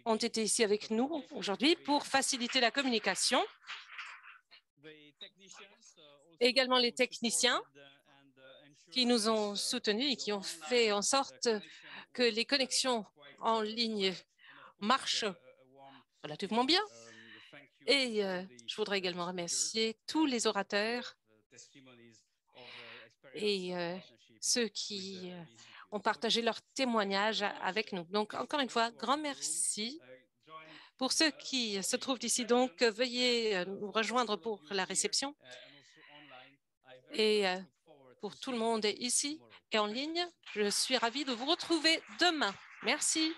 ont été ici avec nous aujourd'hui pour faciliter la communication. Et également les techniciens qui nous ont soutenus et qui ont fait en sorte que les connexions en ligne marchent relativement bien. Et je voudrais également remercier tous les orateurs et ceux qui ont partagé leurs témoignages avec nous. Donc, encore une fois, grand merci. Pour ceux qui se trouvent ici, donc, veuillez nous rejoindre pour la réception. Et pour tout le monde ici et en ligne, je suis ravie de vous retrouver demain. Merci.